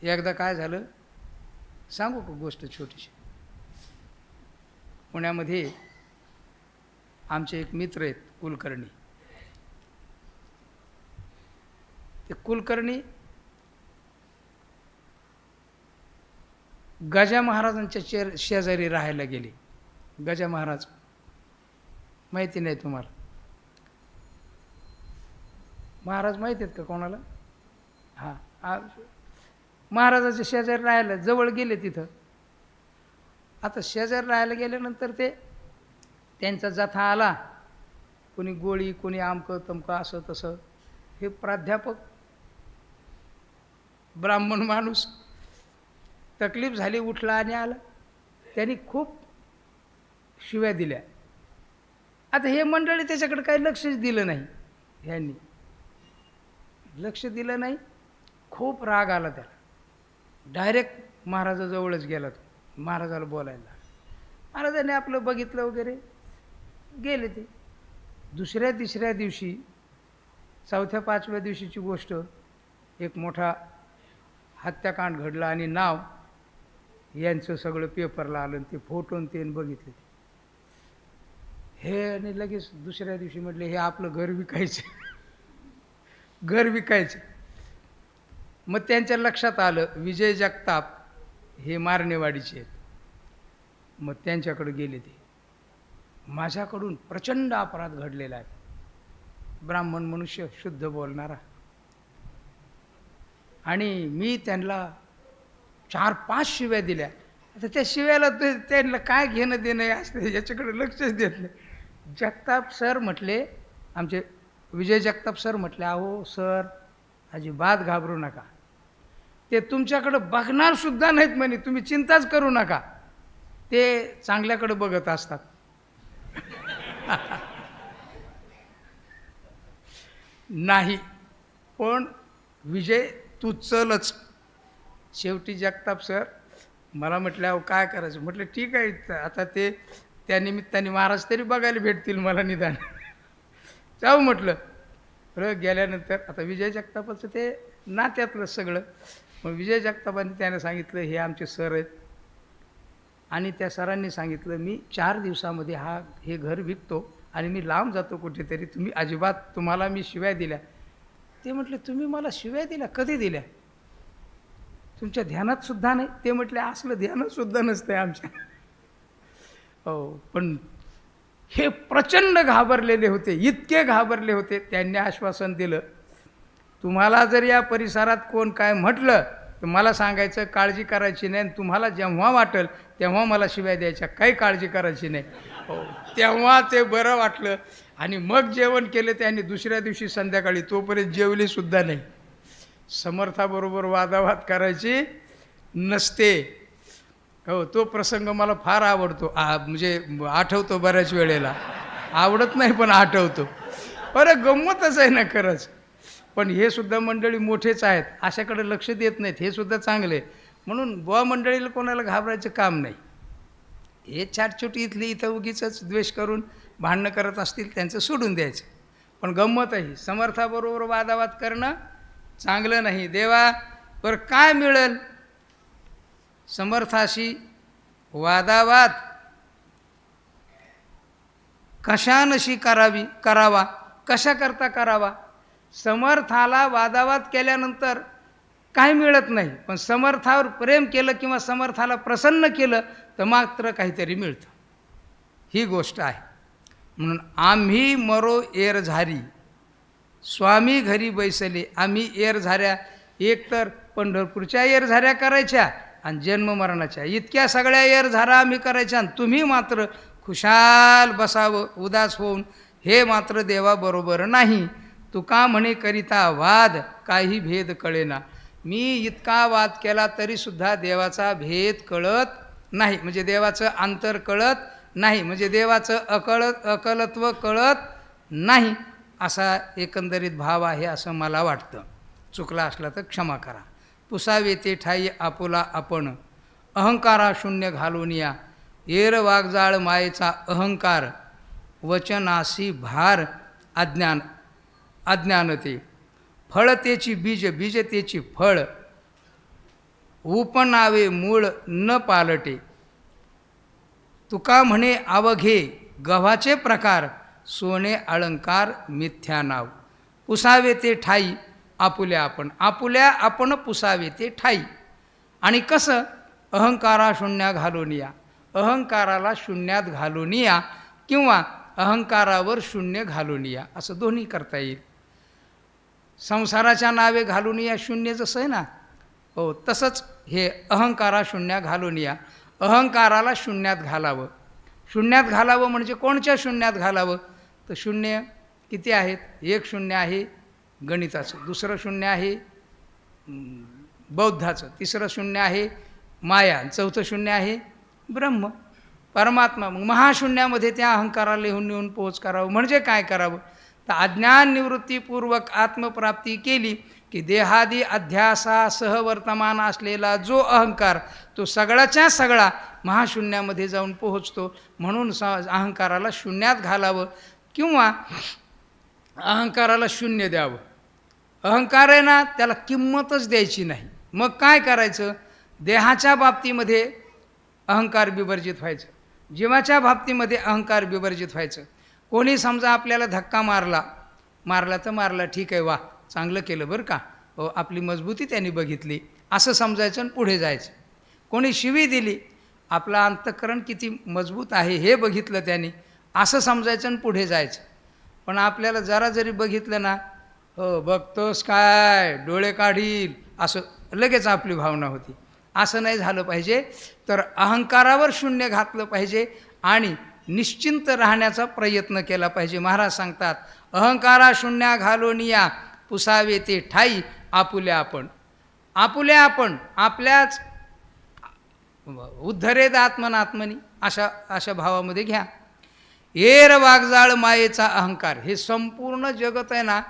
[SPEAKER 3] एकदा काय झालं सांगू का गोष्ट छोटीशी. पुण्यामध्ये आमचे एक मित्र आहेत कुलकर्णी. ते कुलकर्णी गजा महाराजांच्या शेजारी राहायला गेले. गजा महाराज माहिती नाही तुम्हाला? महाराज माहिती आहेत का कोणाला? हां, महाराजाच्या शेजारी राहायला जवळ गेले तिथं. आता शेजारी राहायला गेल्यानंतर ते त्यांचा जथा आला, कोणी गोळी, कोणी आमकं तमकं असं तसं. हे प्राध्यापक ब्राह्मण माणूस, तकलीफ झाली, उठला आणि आला. त्यांनी खूप शिव्या दिल्या. आता हे मंडळी त्याच्याकडे काही लक्षच दिलं नाही. ह्यांनी लक्ष दिलं नाही, खूप राग आला त्याला. डायरेक्ट महाराजाजवळच गेला तो, महाराजाला बोलायला. महाराजांनी आपलं बघितलं वगैरे गेले. ते दुसऱ्या तिसऱ्या दिवशी, चौथ्या पाचव्या दिवशीची गोष्ट, एक मोठा हत्याकांड घडला आणि नाव यांचं सगळं पेपरला आलं. ते फोटो ते बघितले. हे आणि लगेच दुसऱ्या दिवशी म्हटले, हे आपलं घर विकायचं, घर विकायचं. मग त्यांच्या लक्षात आलं विजय जगताप हे मारणेवाडीचे आहेत. मग त्यांच्याकडे गेले. ते माझ्याकडून प्रचंड अपराध घडलेला आहे, ब्राह्मण मनुष्य, शुद्ध बोलणारा, आणि मी त्यांना 4-5 शिव्या दिल्या. आता त्या शिव्याला त्यांना काय घेणं देणं असते, याच्याकडे लक्षच देत नाही. जगताप सर म्हटले, आमचे विजय जगताप सर म्हटले, अहो सर, अजिबात घाबरू नका, ते तुमच्याकडं बघणार सुद्धा नाहीत म्हणे, तुम्ही चिंताच करू नका, ते चांगल्याकडे बघत असतात. नाही, पण विजय तू चलच. शेवटी जगताप सर मला म्हटलं, अहो काय करायचं? म्हटलं ठीक आहे, आता ते त्या निमित्ताने महाराज तरी बघायला भेटतील मला निदान, जाऊ म्हटलं. गेल्यानंतर आता विजय जगतापाचं ते नात्यातलं सगळं. मग विजय जगतापांनी त्याने सांगितलं, हे आमचे सर आहेत, आणि त्या सरांनी सांगितलं, मी 4 दिवसामध्ये हे घर विकतो आणि मी लांब जातो कुठेतरी, तुम्ही अजिबात, तुम्हाला मी शिव्या दिल्या. ते म्हटले, तुम्ही मला शिव्या दिल्या? कधी दिल्या? तुमच्या ध्यानात सुद्धा नाही? ते म्हटले, असलं ध्यानात सुद्धा नसतं आमच्या. हो, पण हे प्रचंड घाबरलेले होते, इतके घाबरले होते. त्यांनी आश्वासन दिलं, तुम्हाला जर या परिसरात कोण काय म्हटलं तर मला सांगायचं, काळजी करायची नाही, तुम्हाला जेव्हा वाटेल तेव्हा मला शिव्या द्यायच्या, काही काळजी करायची नाही. हो, तेव्हा ते बरं वाटलं. आणि मग जेवण केलं त्यांनी. दुसऱ्या दिवशी संध्याकाळी, तोपर्यंत जेवली सुद्धा नाही. समर्थाबरोबर वादावाद करायची नसते. हो, तो प्रसंग मला फार आवडतो, म्हणजे आठवतो बऱ्याच वेळेला. आवडत नाही पण आठवतो. बरं, गंमतच आहे ना खरंच. पण हे सुद्धा मंडळी मोठेच आहेत, अशाकडे लक्ष देत नाहीत, हे सुद्धा चांगले. म्हणून बुवा मंडळीला कोणाला घाबरायचं काम नाही. हे छाटछूट इथली इथं उगीच द्वेष करून भांडणं करत असतील, त्यांचं सोडून द्यायचं. पण गंमत आहे, समर्थाबरोबर वादावाद करणं चांगलं नाही. देवा, बरं काय मिळेल? समर्थाशी वादावाद कशानशी करावा, कशा करता करावा? समर्थाला वादावाद केल्यानंतर काही मिळत नाही, पण समर्थावर प्रेम केलं किंवा समर्थाला प्रसन्न केलं तर मात्र काहीतरी मिळतं. ही गोष्ट आहे. म्हणून आम्ही मरो एर झारी, स्वामी घरी बैसले. आम्ही एरझाऱ्या एकतर पंढरपूरच्या एरझाऱ्या करायच्या आणि जन्ममरणाच्या इतक्या सगळ्या एरझारा आम्ही करायच्या, आणि तुम्ही मात्र खुशाल बसावं उदास होऊन, हे मात्र देवाबरोबर नाही. तुका म्हणे करिता वाद काही भेद कळेना. मी इतका वाद केला तरीसुद्धा देवाचा भेद कळत नाही, म्हणजे देवाचं अंतर कळत नाही, म्हणजे देवाचं अकलत्व कळत नाही, असा एकंदरीत भाव आहे असं मला वाटतं. चुकला असला तर क्षमा करा. पुसावे ते ठाई आपुला आपण, अहंकारा शून्य घालून या. एर वागजाळ मायेचा अहंकार, वचनासी भार अज्ञानते. फळ तेची बीज, बीज तेची फळ, उपनावे मूळ न पालटे. तुका म्हणे अवघे गव्हाचे प्रकार, सोने अलंकार मिथ्या नाव. पुसावे ते ठाई आपुल्या आपण, आपुल्या आपण पुसावे ते ठाई. आणि कसं? अहंकारा शून्य घालून या. अहंकाराला शून्यात घालून या किंवा अहंकारावर शून्य घालून या, असं दोन्ही करता येईल. संसाराच्या नावे घालून या शून्य जसं आहे ना, हो तसंच हे अहंकारा शून्य घालून या. अहंकाराला शून्यात घालावं. शून्यात घालावं म्हणजे कोणच्या शून्यात घालावं? तर शून्य किती आहेत? एक शून्य आहे गणिताचं, दुसरं शून्य आहे बौद्धाचं, तिसरं शून्य आहे माया, चौथं शून्य आहे ब्रह्म परमात्मा. मग महाशून्यामध्ये त्या अहंकाराला लिहून नेऊन पोहोच करावं. म्हणजे काय करावं? तर अज्ञान निवृत्तीपूर्वक आत्मप्राप्ती केली की देहादी अध्यासासह वर्तमान असलेला जो अहंकार तो सगळ्याच्या सगळा महाशून्यामध्ये जाऊन पोहोचतो. म्हणून अहंकाराला शून्यात घालावं किंवा अहंकाराला शून्य द्यावं. अहंकार आहे ना, त्याला किंमतच द्यायची नाही. मग काय करायचं? देहाच्या बाबतीमध्ये अहंकार विवर्जित व्हायचं, जीवाच्या बाबतीमध्ये अहंकार विवर्जित व्हायचं. कोणी समजा आपल्याला धक्का मारला तर मारला, ठीक आहे, वा चांगलं केलं बरं का, हो आपली मजबूती त्यांनी बघितली असं समजायचं आणि पुढे जायचं. कोणी शिवी दिली, आपलं अंतःकरण किती मजबूत आहे हे बघितलं त्यांनी असं समजायचं आणि पुढे जायचं. पण आपल्याला जरा जरी बघितलं ना, हो बघतोस काय, डोळे काढील, असं लगेच आपली भावना होती. असं नाही झालं पाहिजे. तर अहंकारावर शून्य घातलं पाहिजे आणि निश्चिंत राहण्याचा प्रयत्न केला पाहिजे. महाराज सांगतात, अहंकारा शून्य घालून या, पुसावे ते ठाई आपुल्या आपण. आपुल्या आपण, आपल्याच उद्धरेद आत्मनात्मनी, अशा भावामध्ये घ्या. एर वागजाळ मायेचा अहंकार, हे संपूर्ण जगत आहे ना,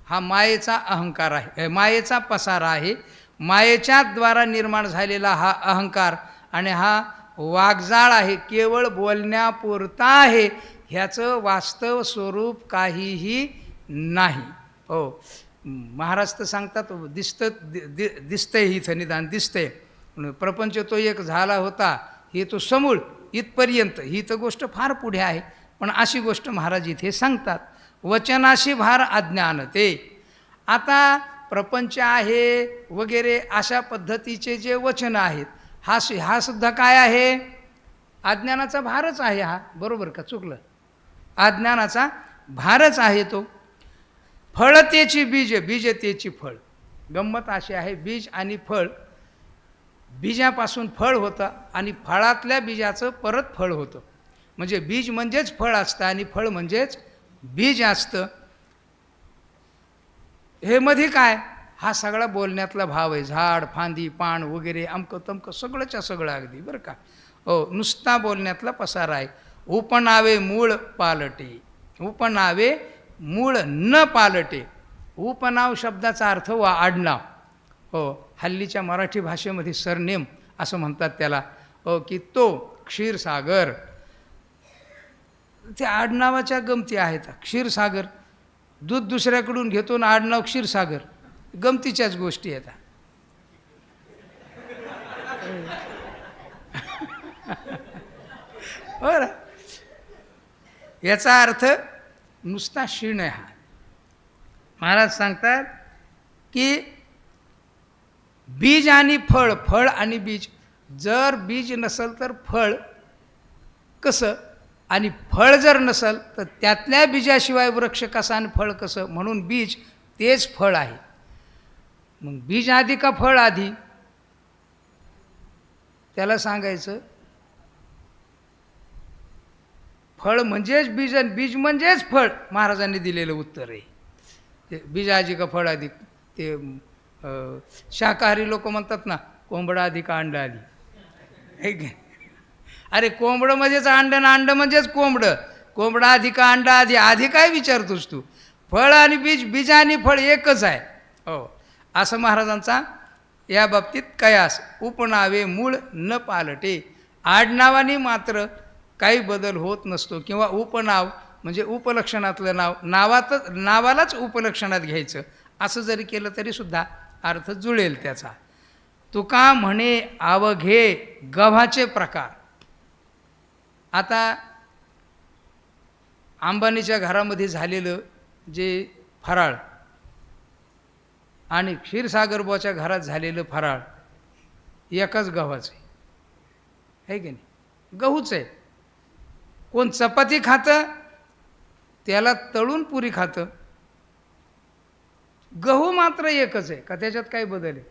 [SPEAKER 3] हा मायेचा अहंकार आहे, मायेचा पसारा आहे. मायेच्या द्वारा निर्माण झालेला हा अहंकार आणि हा वागजाळ आहे, केवळ बोलण्यापुरता आहे, ह्याचं वास्तव स्वरूप काहीही नाही. हो महाराज तर सांगतात, दिसतंय इथं, निदान दिसतंय. प्रपंच तो एक झाला होता, हे तो समूळ इथपर्यंत, ही तर गोष्ट फार पुढे आहे. पण अशी गोष्ट महाराज इथे सांगतात. वचनाशी भार अज्ञानते. आता प्रपंच आहे वगैरे अशा पद्धतीचे जे वचन आहेत, हा सुद्धा काय आहे? अज्ञानाचा भारच आहे. हा बरोबर का चुकलं? अज्ञानाचा भारच आहे तो. फळ तेची बीज, बीज तेची फळ. गंमत अशी आहे, बीज आणि फळ, बीजापासून फळ होतं आणि फळातल्या बीजाचं परत फळ होतं. म्हणजे बीज म्हणजेच फळ असतं आणि फळ म्हणजेच बीज असतं. हे मध्ये काय? हा सगळा बोलण्यातला भाव आहे. झाड, फांदी, पान वगैरे अमकं तमकं सगळंच्या सगळं अगदी बरं का. हो नुसता बोलण्यातला पसारा आहे. उपनावे मूळ पालटे, उपनावे मूळ न पालटे. उपनाव शब्दाचा अर्थ वा आडनाव. हो हल्लीच्या मराठी भाषेमध्ये सरनेम असं म्हणतात त्याला. हो की तो क्षीरसागर, त्या आडनावाच्या गमती आहेत. क्षीरसागर, दूध दुसऱ्याकडून घेतो ना, आडनाव क्षीरसागर, गमतीच्याच गोष्टी आहेत. बरं, याचा अर्थ नुसता क्षीण आहे हा. महाराज सांगतात की बीज आणि फळ, फळ आणि बीज. जर बीज नसेल तर फळ कसं, आणि फळ जर नसेल तर त्यातल्या बीजाशिवाय वृक्ष कसा आणि फळ कसं. म्हणून बीज तेच फळ आहे. मग बीज आधी का फळ आधी, त्याला सांगायचं फळ म्हणजेच बीज आणि बीज म्हणजेच फळ. महाराजांनी दिलेलं उत्तर आहे ते. बीज आधी का फळ आधी, ते शाकाहारी लोक म्हणतात ना, कोंबडं आधी का अंड आधी, हे काय? अरे कोंबडं म्हणजेच अंड ना अंड म्हणजेच कोंबडं. कोंबडा आधी का अंडा आधी, आधी काय विचारतोस तू? फळ आणि बीज, बीज आणि फळ एकच आहे. हो, असं महाराजांचा या बाबतीत कयास. उपनावे मूळ न पालटे, आडनावानी मात्र काही बदल होत नसतो. किंवा उपनाव म्हणजे उपलक्षणातलं नाव, नावालाच उपलक्षणात घ्यायचं, असं जरी केलं तरी सुद्धा अर्थ जुळेल त्याचा. तुका म्हणे अवघे गव्हाचे प्रकार. आता अंबानीच्या घरामध्ये झालेलं जे फराळ आणि क्षीरसागरबाच्या घरात झालेलं फराळ एकाच गव्हाचं आहे की नाही? गहूच आहे. कोण चपाती खातं त्याला तळून पुरी खातं, गहू मात्र एकच आहे. का त्याच्यात काही बदल आहे?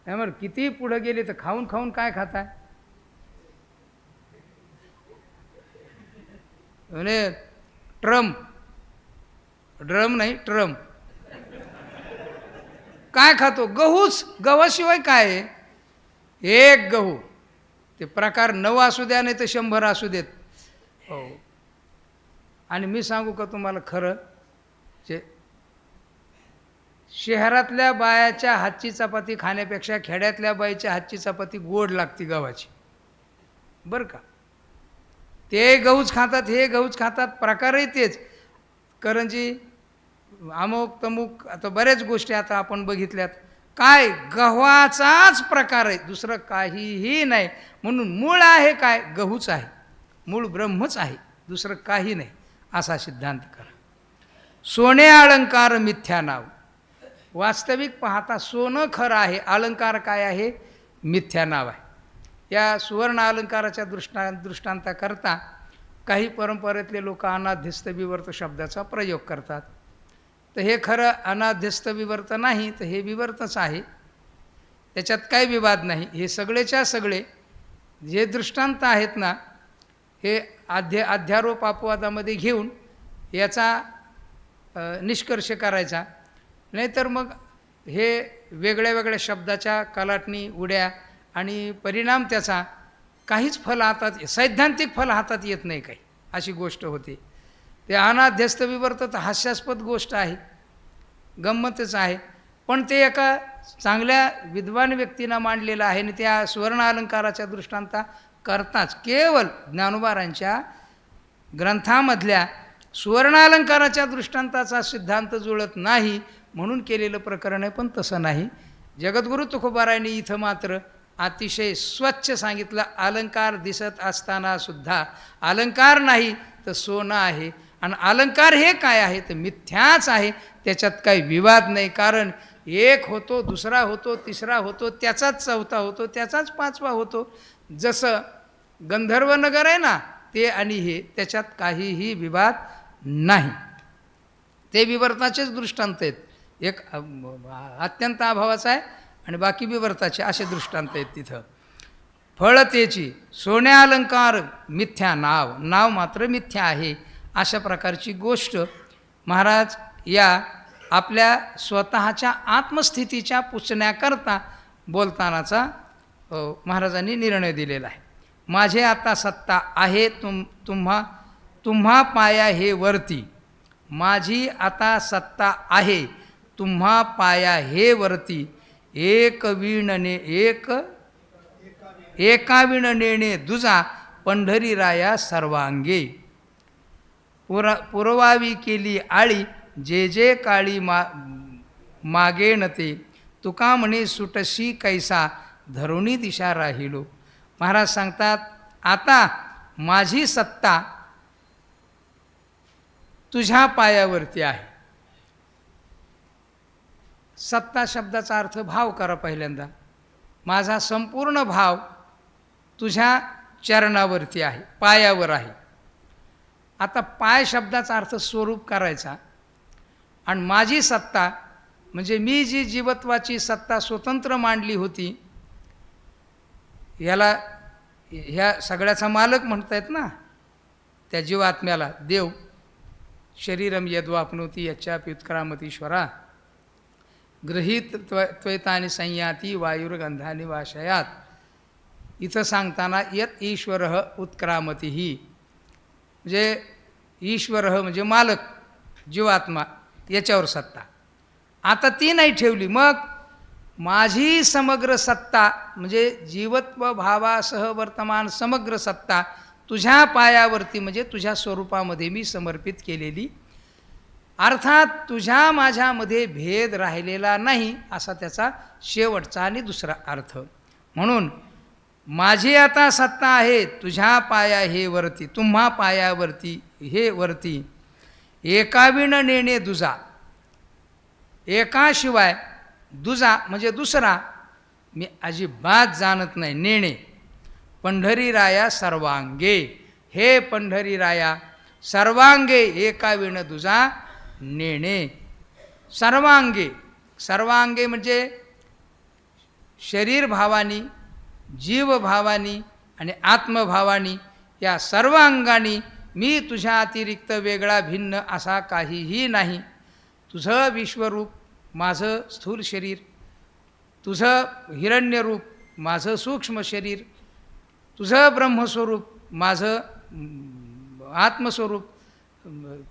[SPEAKER 3] त्यामुळे किती पुढे गेले तर खाऊन खाऊन काय खाताय? म्हणजे ड्रम नाही, ट्रम काय खातो? गहूच. गव्हाशिवाय काय आहे? एक गहू. ते प्रकार 9 असू द्या नाही तर 100 असू देत. हो. आणि मी सांगू का तुम्हाला खरं, जे शहरातल्या बायाच्या हातची चपाती खाण्यापेक्षा खेड्यातल्या बाईच्या हातची चपाती गोड लागते गव्हाची, बरं का? ते गहूच खातात, हे गहूच खातात, प्रकारही तेच. करंजी, अमुक तमुक, आता बऱ्याच गोष्टी आता आपण बघितल्यात. काय गव्हाचाच प्रकार आहे, दुसरं काहीही नाही. म्हणून मूळ आहे काय? गहूच आहे. मूळ ब्रह्मच आहे, दुसरं काही नाही, असा सिद्धांत करा. सोने अलंकार मिथ्या नाव. वास्तविक पाहता सोनं खरं आहे, अलंकार काय आहे? मिथ्या नाव आहे. या सुवर्ण अलंकाराच्या दृष्टांताकरता काही परंपरेतले लोक अनाध्यस्त विवर्त शब्दाचा प्रयोग करतात. तर हे खरं अनाध्यस्त विवर्त नाही, तर हे विवर्तच आहे, त्याच्यात काही विवाद नाही. हे सगळेच्या सगळे जे दृष्टांत आहेत ना, हे अध्यारोप अपवादामध्ये घेऊन याचा निष्कर्ष करायचा. नाहीतर मग हे वेगळ्या वेगळ्या शब्दाच्या कलाटणी, उड्या आणि परिणाम त्याचा काहीच फल हातात, सैद्धांतिक फल हातात येत नाही काही, अशी गोष्ट होते. ते अनाध्यस्त विवर्त तर हास्यास्पद गोष्ट आहे, गंमतच आहे. पण ते एका चांगल्या विद्वान व्यक्तीनं मांडलेलं आहे आणि त्या सुवर्ण अलंकाराच्या दृष्टांता करताच केवळ ज्ञानोबारांच्या ग्रंथामधल्या सुवर्ण अलंकाराच्या दृष्टांताचा सिद्धांत जुळत नाही म्हणून केलेलं प्रकरण आहे. पण तसं नाही. जगद्गुरू तुकोबारायांनी इथं मात्र अतिशय स्वच्छ सांगितलं, अलंकार दिसत असताना सुद्धा अलंकार नाही तर सोनं आहे. आणि अलंकार हे काय आहे? तर मिथ्याच आहे, त्याच्यात काही विवाद नाही. कारण एक होतो, दुसरा होतो, तिसरा होतो, त्याचाच चौथा होतो, त्याचाच पाचवा होतो. जसं गंधर्व नगर आहे ना, ते आणि हे, त्याच्यात काहीही विवाद नाही. ते विवर्ताचेच दृष्टांत आहेत. एक अत्यंत अभावाचा आहे आणि बाकी विवर्ताचे, असे दृष्टांत आहेत तिथं. फळतेची सोन्या अलंकार मिथ्या नाव, नाव मात्र मिथ्या आहे, अशा प्रकारची गोष्ट महाराज या आपल्या स्वतःच्या आत्मस्थितीच्या पुसण्याकरता बोलतानाचा महाराजांनी निर्णय दिलेला आहे. माझे आता सत्ता आहे तुम्हा पाया हे वरती. माझी आता सत्ता आहे तुम्हा पाया हे वरती. एका विण नेणे दुजा पंढरी राया सर्वांगे. पुरवावी केली आळी जे जे काळी मागेन ते. तुका म्हणे सुटशी कैसा धरुणी दिशा राहिलो. महाराज सांगतात, आता माझी सत्ता तुझ्या पायावरती आहे. सत्ता शब्दाचा अर्थ भाव करा पहिल्यांदा. माझा संपूर्ण भाव तुझ्या चरणावरती आहे, पायावर आहे. आता पाय शब्दाचा अर्थ स्वरूप करायचा आणि माझी सत्ता म्हणजे मी जी जीवत्वाची सत्ता स्वतंत्र मांडली होती, याला ह्या सगळ्याचा मालक म्हणतायत ना, त्या जीवात्म्याला देव. शरीरम यद्वाप्नोती यच्चाप्युत्क्रामतीश्वरा गृहीत त्वैतानि संयाती वायुर्गंधानि वाशयात. इथं सांगताना यत ईश्वर उत्क्रामती, म्हणजे ईश्वर म्हणजे मालक, जीवात्मा, याच्यावर सत्ता. आता ती नाही ठेवली, मग माझी समग्र सत्ता म्हणजे जीवत्व भावासह वर्तमान समग्र सत्ता तुझ्या पायावरती म्हणजे तुझ्या स्वरूपामध्ये मी समर्पित केलेली. अर्थात तुझ्या माझ्यामध्ये भेद राहिलेला नाही, असा त्याचा शेवटचा आणि दुसरा अर्थ. म्हणून माझी आता सत्ता आहे तुझ्या पाया हे वरती, तुम्हा पायावरती हे वरती. एकाविण नेणे दुजा, एकाशिवाय दुजा म्हणजे दुसरा मी अजिबात जाणत नाही. नेणे पंढरीराया सर्वांगे, हे पंढरीराया सर्वांगे एकाविण दुजा नेणे. सर्वांगे, सर्वांगे म्हणजे शरीर भावानी, जीव भावानी आणि आत्मभावानी या सर्व अंगांनी मी तुझ्या अतिरिक्त वेगळा भिन्न असा काहीही नाही. तुझं विश्वरूप माझं स्थूल शरीर, तुझं हिरण्यरूप माझं सूक्ष्म शरीर, तुझं ब्रह्मस्वरूप माझं आत्मस्वरूप,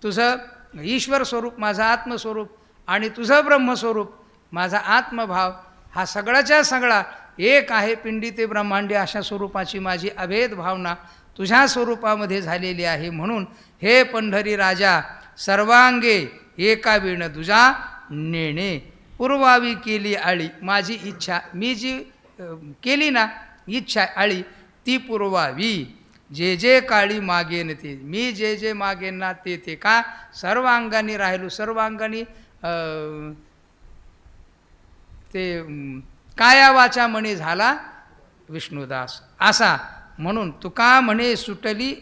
[SPEAKER 3] तुझं ईश्वर स्वरूप माझं आत्मस्वरूप आणि तुझं ब्रह्मस्वरूप माझा आत्मभाव, हा सगळ्याच्या सगळा एक आहे. पिंडी ते ब्रह्मांडी अशा स्वरूपाची माझी अभेद भावना तुझ्या स्वरूपामध्ये झालेली आहे. म्हणून हे पंढरी राजा सर्वांगे एकाविण दुजा नेणे. पुरवावी केली आळी, माझी इच्छा मी जी केली ना इच्छा आळी ती पुरवावी. जे जे काळी मागेन ते, मी जे जे मागेन ना ते ते का सर्व अंगाने राहिलो, सर्व अंगाने ते काया वाचा म्हणे झाला विष्णुदास असा. म्हणून तुका म्हणे सुटली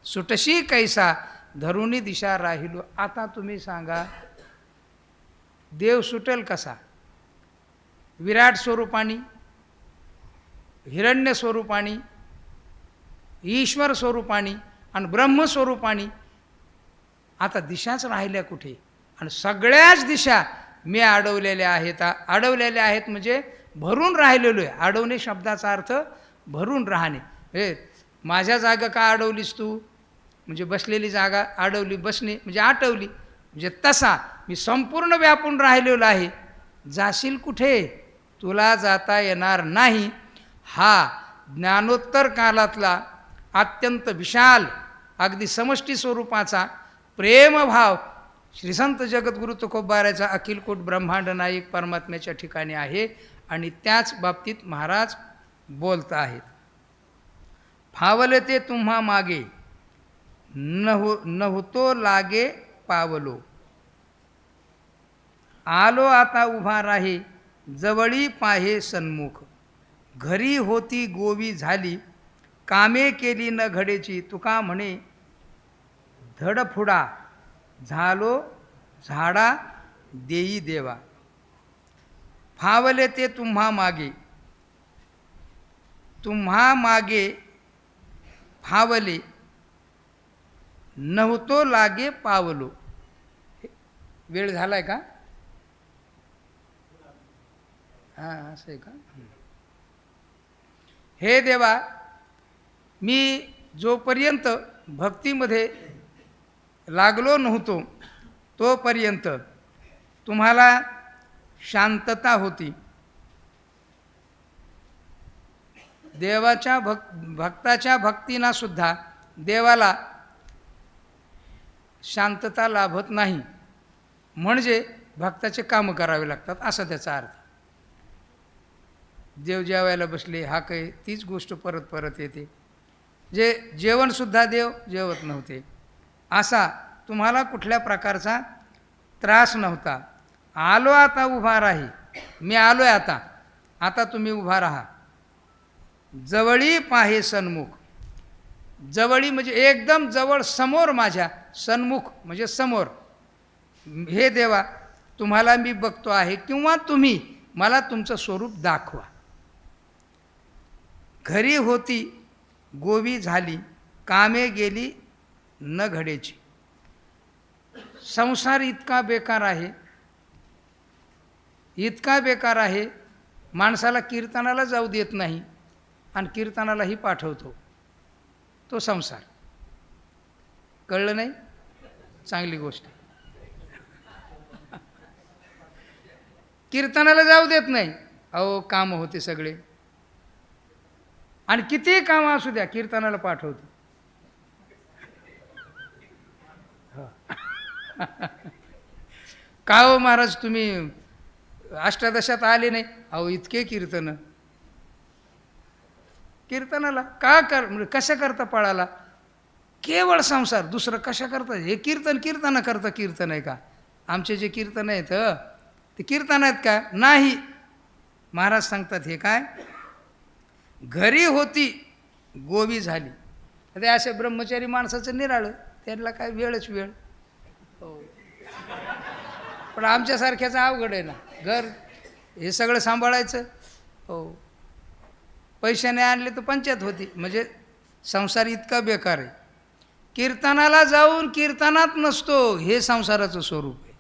[SPEAKER 3] सुटशी कैसा धरुणी दिशा राहिलो. आता तुम्ही सांगा देव सुटेल कसा? विराट स्वरूपानी, हिरण्य स्वरूपानी, ईश्वर स्वरूपानी आणि ब्रह्मस्वरूपानी. आता दिशाच राहिल्या कुठे? आणि सगळ्याच दिशा मी अडवलेल्या आहेत. अडवलेल्या आहेत म्हणजे भरून राहिलेलो आहे. अडवणे शब्दाचा अर्थ भरून राहणे. हे माझ्या जागा का अडवलीस तू? म्हणजे बसलेली जागा अडवली, बसणे म्हणजे आटवली. म्हणजे तसा मी संपूर्ण व्यापून राहिलेलो आहे. जाशील कुठे? तुला जाता येणार नाही. हा ज्ञानोत्तर कालातला अत्यंत विशाल अगदी समष्टी स्वरूपाचा प्रेमभाव श्रीसंत जगद्गुरु तुकोबाराचा अखिलकोट ब्रह्मांड नायक परमात्म्याच्या ठिकाणी आहे. आणि त्याच बाबतीत महाराज बोलत आहेत. फावले ते तुम्हा मागे नव्हतो लागे पावलो, आलो आता उभा राहे जवळी पाहे सन्मुख. घरी होती गोवी झाली कामे केली न घडेची. तुका म्हणे धडफुडा झालो झाडा देई देवा. फावले ते तुम्हा मागे, तुम्हा मागे फावले नव्हतो लागे पावलो. वेळ झालाय का? हां असं आहे का? हे देवा, मी जोपर्यंत भक्तीमध्ये लागलो नव्हतो तोपर्यंत तुम्हाला शांतता होती. देवाच्या भक्ताच्या भक्तीना सुद्धा देवाला शांतता लाभत नाही. म्हणजे भक्ताचे कामं करावे लागतात असा त्याचा अर्थ. देव जेवायला बसले हा काही तीच गोष्ट परत परत येते. जे जेवणसुद्धा देव जेवत नव्हते. असा तुम्हाला कुठल्या प्रकारचा त्रास नव्हता. आलो आता उभा राही, मी आलोय आता, आता तुम्ही उभा राहा. जवळी पाहे सन्मुख. जवळी म्हणजे एकदम जवळ, समोर माझ्या. सन्मुख म्हणजे समोर. हे देवा तुम्हाला मी बघतो आहे, किंवा तुम्ही मला तुमचं स्वरूप दाखवा. घरी होती गोवी झाली, कामे गेली न घडेची. संसार इतका बेकार आहे, इतका बेकार आहे, माणसाला कीर्तनाला जाऊ देत नाही आणि कीर्तनालाही पाठवतो. तो संसार. कळलं नाही? चांगली गोष्ट. कीर्तनाला जाऊ देत नाही. अहो काम होते सगळे, आणि कितीही काम असू द्या कीर्तनाला पाठवतो. का हो महाराज तुम्ही अष्टादशात आले नाही? अहो इतके कीर्तनाला का म्हणजे कशा करता पळाला? केवळ संसार, दुसरं कशा करता? हे कीर्तन करता कीर्तन आहे का? आमचे जे कीर्तन आहेत ते कीर्तन आहेत का? नाही. महाराज सांगतात हे काय? घरी होती गोवी झाली. ते असे ब्रह्मचारी माणसाचं निराळं, त्यांना काय वेळच वेळ. हो, पण आमच्यासारख्याचं अवघड आहे ना. घर हे सगळं सांभाळायचं. हो, पैशाने आणले तर पंचायत होती. म्हणजे संसार इतका बेकार आहे. कीर्तनाला जाऊन कीर्तनात नसतो, हे संसाराचं स्वरूप आहे.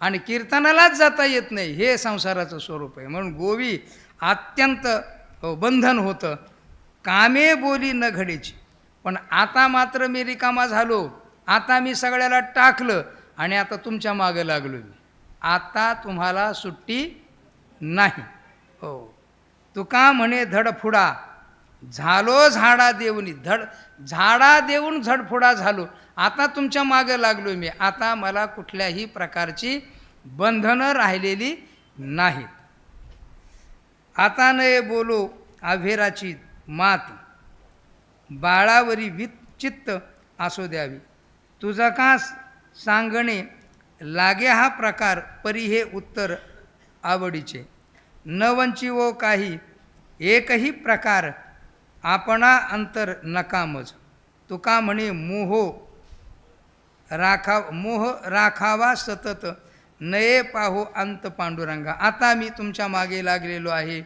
[SPEAKER 3] आणि कीर्तनालाच जाता येत नाही, हे संसाराचं स्वरूप आहे. म्हणून गोवी अत्यंत बंधन होतं. कामे बोली न घडेची. पण आता मात्र मी रिकामा झालो, आता मी सगळ्याला टाकलं आणि आता तुमच्या मागं लागलो मी. आता तुम्हाला सुट्टी नाही. हो, तुका म्हणे धडफुडा झालो झाडा देऊनी. झाडा देऊन झडफुडा झालो. आता तुमच्या मागं लागलो मी. आता मला कुठल्याही प्रकारची बंधनं राहिलेली नाहीत. आता नये बोलो आभेराची मात, बाळावरी चित्त असो द्यावी. तुझा का सांगणे लागे हा प्रकार, परी हे उत्तर आवडीचे. न वंची वो काही एकही प्रकार, आपणा अंतर नकामज. तुका म्हणे मोह राखावा सतत, नये पाहो अंत पांडुरंगा. आता मी तुमच्या मागे लागलेलो आहे.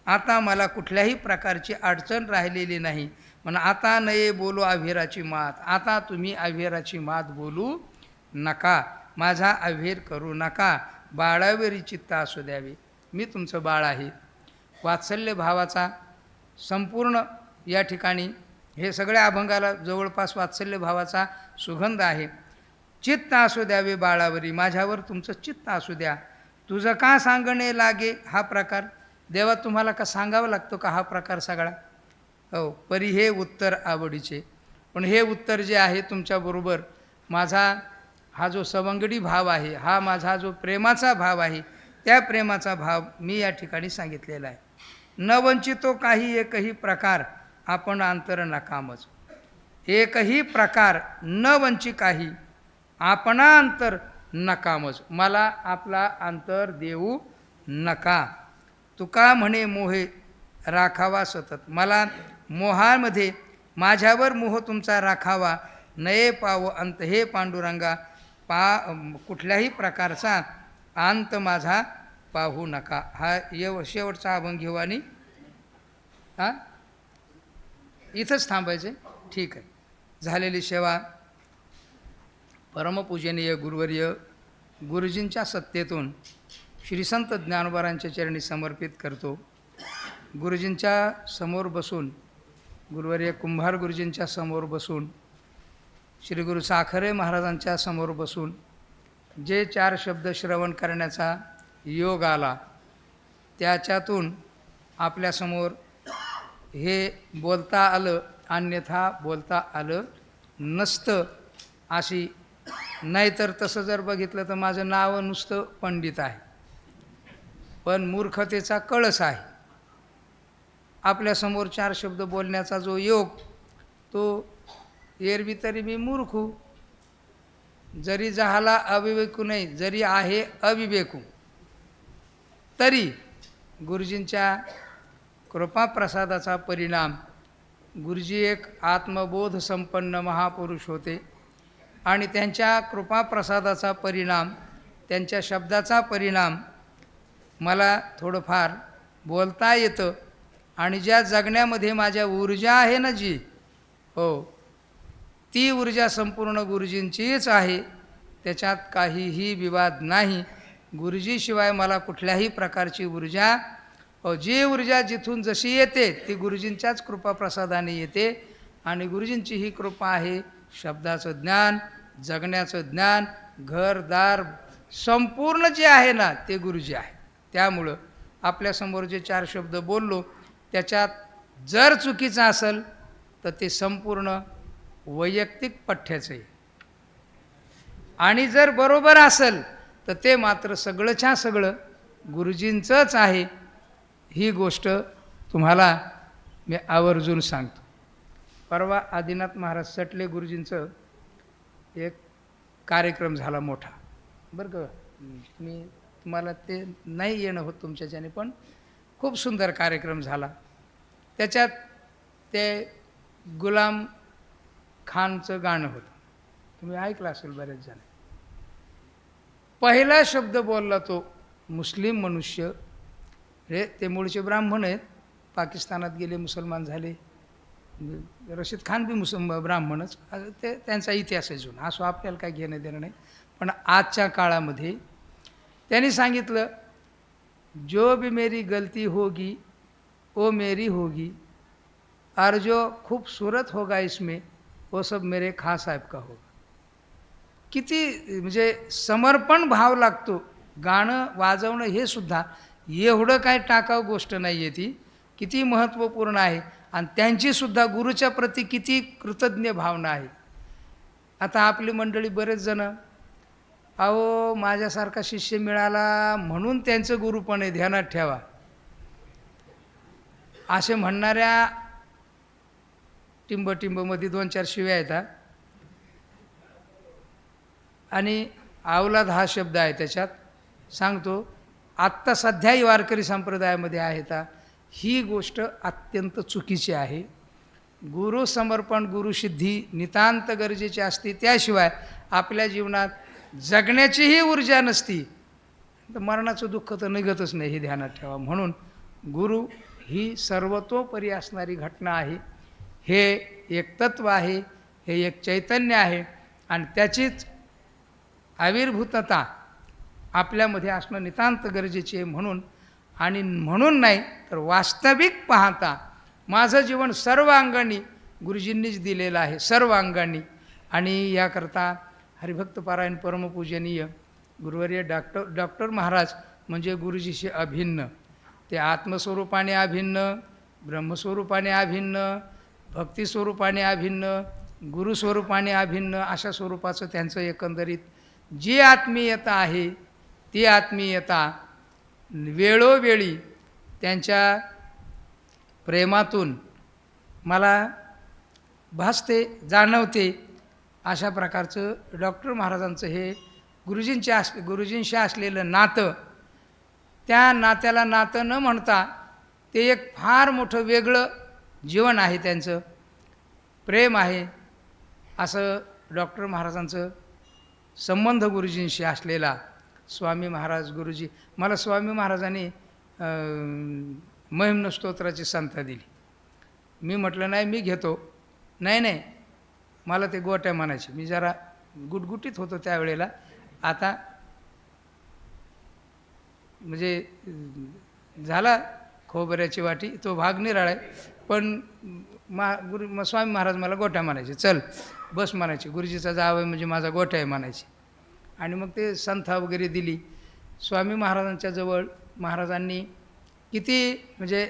[SPEAKER 3] आता मला कुठल्याही प्रकारची अडचण राहिलेली नाही. म्हणून आता नये बोलू अभेराची मात. आता तुम्ही अभेराची मात बोलू नका, माझा अभेर करू नका. बाळावरी चित्त असू द्यावे. मी तुमचं बाळ आहे. वात्सल्य भावाचा संपूर्ण या ठिकाणी हे सगळ्या अभंगाला जवळपास वात्सल्य भावाचा सुगंध आहे. चित्त असू द्यावे बाळावरी, माझ्यावर तुमचं चित्त असू द्या. तुझं का सांगणे लागे हा प्रकार. देवा तुम्हाला का सांगावं लागतो का हा प्रकार सगळा? हो, परी हे उत्तर आवडीचे. पण हे उत्तर जे आहे तुमच्याबरोबर माझा हा जो सवंगडी भाव आहे, हा माझा जो प्रेमाचा भाव आहे, त्या प्रेमाचा भाव मी या ठिकाणी सांगितलेला आहे. न वंचितो काही एकही प्रकार, आपण अंतर नकामच. एकही प्रकार न वंची काही, आपणा अंतर नकामच. मला आपला अंतर देऊ नका. तुका म्हणे मोहे राखावा सतत. मला मोहामध्ये माझ्यावर मोह तुमचा राखावा. नये पाव अंत हे पांडुरंगा, कुठल्याही प्रकारचा अंत माझा पाहू नका. हा शेवटचा अभंग घेऊ आणि इथंच थांबायचे. ठीक आहे. झालेली सेवा परमपूजनीय गुरुवर्य गुरुजींच्या सत्तेतून श्री संत ज्ञानोबारांच्या चरणी समर्पित करतो. गुरुजींच्या समोर बसून, गुरुवर्य कुंभार गुरुजींच्या समोर बसून, श्री गुरु साखरे महाराजांच्या समोर बसून जे 4 शब्द श्रवण करण्याचा योग आला, त्याच्यातून आपल्यासमोर हे बोलता आलं, अन्यथा बोलता आलं नसतं. अशी नाहीतर तसं जर बघितलं तर माझं नाव नुसतं पंडित आहे, पण मूर्खतेचा कळस आहे. आपल्यासमोर 4 शब्द बोलण्याचा जो योग, तो एरवी तरी मी मूर्खू, जरी झाला अविवेकू नाही, जरी आहे अविवेकू, तरी गुरुजींच्या कृपाप्रसादाचा परिणाम. गुरुजी एक आत्मबोध संपन्न महापुरुष होते आणि त्यांच्या कृपाप्रसादाचा परिणाम, त्यांच्या शब्दाचा परिणाम मला थोडंफार बोलता येतं. आणि ज्या जगण्यामध्ये माझ्या ऊर्जा आहे ना जी, हो, ती ऊर्जा संपूर्ण गुरुजींचीच आहे. त्याच्यात काहीही विवाद नाही. गुरुजीशिवाय मला कुठल्याही प्रकारची ऊर्जा, जी ऊर्जा जिथून जशी येते ती गुरुजींच्याच कृपाप्रसादाने येते. आणि गुरुजींची ही कृपा आहे शब्दाचं ज्ञान, जगण्याचं ज्ञान, घरदार संपूर्ण जे आहे ना ते गुरुजी आहे. त्यामुळं आपल्यासमोर जे 4 शब्द बोललो त्याच्यात जर चुकीचं असेल तर ते संपूर्ण वैयक्तिक पठ्याचं आहे, आणि जर बरोबर असेल तर ते मात्र सगळंच्या सगळं गुरुजींचंच आहे. ही गोष्ट तुम्हाला मी आवर्जून सांगतो. परवा आदिनाथ महाराज सटले गुरुजींचं एक कार्यक्रम झाला मोठा, बरं का. तुम्हाला ते नाही येणं होत तुमच्याच्याने, पण खूप सुंदर कार्यक्रम झाला. त्याच्यात ते गुलाम खानचं गाणं होतं, तुम्ही ऐकलं असेल बरेच जण. पहिला शब्द बोलला तो मुस्लिम मनुष्य, रे ते मूळचे ब्राह्मण आहेत, पाकिस्तानात गेले, मुसलमान झाले. रशीद खान बी ब्राह्मणच, ते त्यांचा इतिहास आहे जुना, असं आपल्याला काय घेणं देणं नाही. पण आजच्या काळामध्ये त्यांनी सांगितलं, जो भी मेरी गलती होगी वो मेरी होगी, और जो खूबसूरत होगा इसमें वो सब मेरे खां साहेब का होगा. किती म्हणजे समर्पण भाव लागतो. गाणं वाजवणं हे सुद्धा एवढं काय टाकाव गोष्ट नाही आहे, ती किती महत्त्वपूर्ण आहे. आणि त्यांचीसुद्धा गुरुच्या प्रती किती कृतज्ञ भावना आहे. आता आपली मंडळी बरेच जण, अहो माझ्यासारखा शिष्य मिळाला म्हणून त्यांचं गुरुपण आहे, ध्यानात ठेवा, असे म्हणणाऱ्या टिंबमध्ये 2-4 शिव्या येतात. आणि अवलाद हा शब्द आहे त्याच्यात, सांगतो आत्ता सध्याही वारकरी संप्रदायामध्ये आहेत. ही गोष्ट अत्यंत चुकीची आहे. गुरु समर्पण, गुरुसिद्धी नितांत गरजेची असते. त्याशिवाय आपल्या जीवनात जगण्याचीही ऊर्जा नसती तर मरणाचं दुःख तर निघतच नाही, हे ध्यानात ठेवा. म्हणून गुरु ही सर्वतोपरी असणारी घटना आहे. हे एक तत्व आहे, हे एक चैतन्य आहे, आणि त्याचीच आविर्भूतता आपल्यामध्ये असणं नितांत गरजेचे आहे. म्हणून नाही तर वास्तविक पाहता माझं जीवन सर्व अंगांनी गुरुजींनीच दिलेलं आहे, सर्व अंगांनी. आणि याकरता हरिभक्तपारायण परमपूजनीय गुरुवर्य डॉक्टर महाराज म्हणजे गुरुजीशी अभिन्न. ते आत्मस्वरूपाने अभिन्न, ब्रह्मस्वरूपाने अभिन्न, भक्तिस्वरूपाने अभिन्न, गुरुस्वरूपाने अभिन्न, अशा स्वरूपाचं त्यांचं एकंदरीत जी आत्मीयता आहे ती आत्मीयता वेळोवेळी त्यांच्या प्रेमातून मला भासते, जाणवते. अशा प्रकारचं डॉक्टर महाराजांचं हे गुरुजींशी असलेलं नातं, त्या नात्याला नातं न म्हणता ते एक फार मोठं वेगळं जीवन आहे, त्यांचं प्रेम आहे. असं डॉक्टर महाराजांचं संबंध गुरुजींशी असलेला. स्वामी महाराज गुरुजी, मला स्वामी महाराजांनी महिम्न स्तोत्राची संथा दिली. मी म्हटलं नाही, मी घेतो. नाही, मला ते गोट्या म्हणायचे. मी जरा गुटगुटीत होतो त्यावेळेला. आता म्हणजे झाला खोबऱ्याची वाटी, तो भाग निराळा आहे. पण स्वामी महाराज मला गोट्या म्हणायचे, चल बस म्हणायचे, गुरुजीचा जाव आहे म्हणजे माझा गोठा आहे म्हणायचे. आणि मग ते संथा वगैरे दिली. स्वामी महाराजांच्या जवळ महाराजांनी किती म्हणजे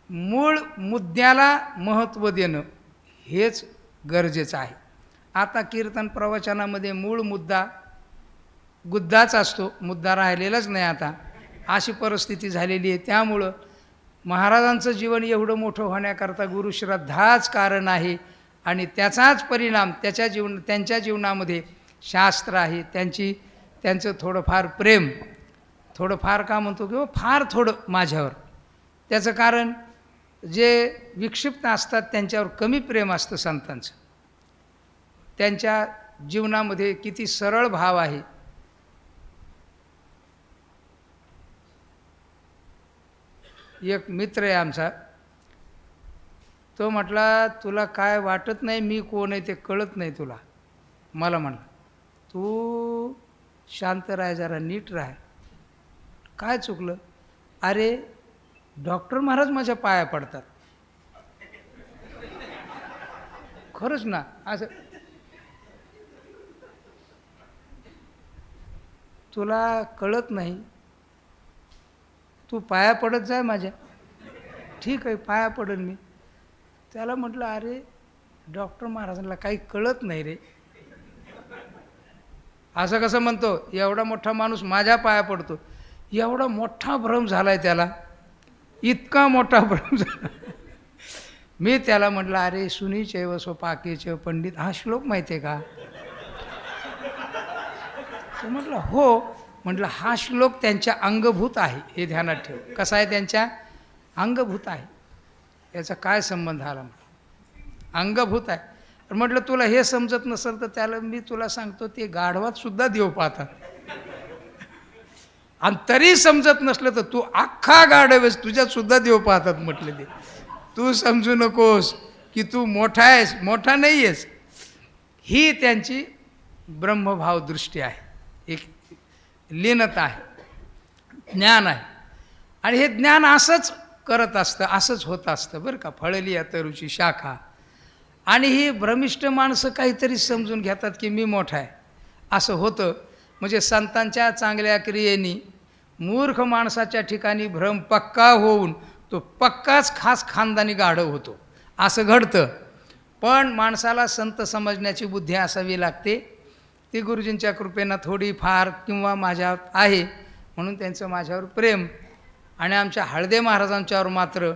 [SPEAKER 3] मूळ मुद्द्याला महत्त्व देणं हेच गरजेचं आहे. आता कीर्तन प्रवचनामध्ये मूळ गुद्दाच असतो, मुद्दा राहिलेलाच नाही आता, अशी परिस्थिती झालेली आहे. त्यामुळं महाराजांचं जीवन एवढं मोठं होण्याकरता गुरुश्रद्धाच कारण आहे. आणि त्याचाच परिणाम त्यांच्या जीवनामध्ये शास्त्र आहे, त्यांचं थोडंफार प्रेम, थोडंफार का म्हणतो किंवा फार थोडं माझ्यावर. त्याचं कारण जे विक्षिप्त असतात त्यांच्यावर कमी प्रेम असतं संतांचं. त्यांच्या जीवनामध्ये किती सरळ भाव आहे. एक मित्र आहे आमचा, तो म्हटला तुला काय वाटत नाही मी कोण आहे ते कळत नाही तुला. मला म्हणला तू शांत राह, जरा नीट राह. काय चुकलं? अरे डॉक्टर महाराज माझ्या पाया पडतात. खरंच ना, असं तुला कळत नाही, तू पाया पडत जाय माझ्या. ठीक आहे, पाया पडेल मी. त्याला म्हटलं अरे डॉक्टर महाराजांना काही कळत नाही रे. असं कसं म्हणतो? एवढा मोठा माणूस माझ्या पाया पडतो. एवढा मोठा भ्रम झालाय त्याला, इतका मोठा भ्रम झाला. मी त्याला म्हटलं अरे सुनीचैव स्वपाकेच पंडित, हा श्लोक माहिती आहे का? तो म्हटलं हो. म्हटलं हा श्लोक त्यांच्या अंगभूत आहे, हे ध्यानात ठेव. कसा आहे? त्यांच्या अंगभूत आहे. याचा काय संबंध आला? अंगभूत आहे. म्हटलं तुला हे समजत नसेल तर त्याला मी तुला सांगतो, ते गाढवात सुद्धा देव पाहतात. आणि तरी समजत नसलं तर तू अख्खा गाढवेस, तुझ्यात सुद्धा देव पाहतात. म्हटलं ते तू समजू नकोस की तू मोठा आहेस, मोठा नाही आहेस. ही त्यांची ब्रह्मभाव दृष्टी आहे, एक लीनता आहे, ज्ञान आहे. आणि हे ज्ञान असंच करत असतं, असंच होत असतं बरं का. फळली तरुची शाखा. आणि ही भ्रमिष्ठ माणसं काहीतरी समजून घेतात की मी मोठा आहे, असं होतं. म्हणजे संतांच्या चांगल्या क्रियेनी मूर्ख माणसाच्या ठिकाणी भ्रम पक्का होऊन तो पक्काच खास खानदानी गाढव होतो, असं घडतं. पण माणसाला संत समजण्याची बुद्धी असावी लागते. ती गुरुजींच्या कृपेनं थोडी फार किंवा माझ्यावर आहे, म्हणून त्यांचं माझ्यावर प्रेम. आणि आमच्या हळदे महाराजांच्यावर मात्र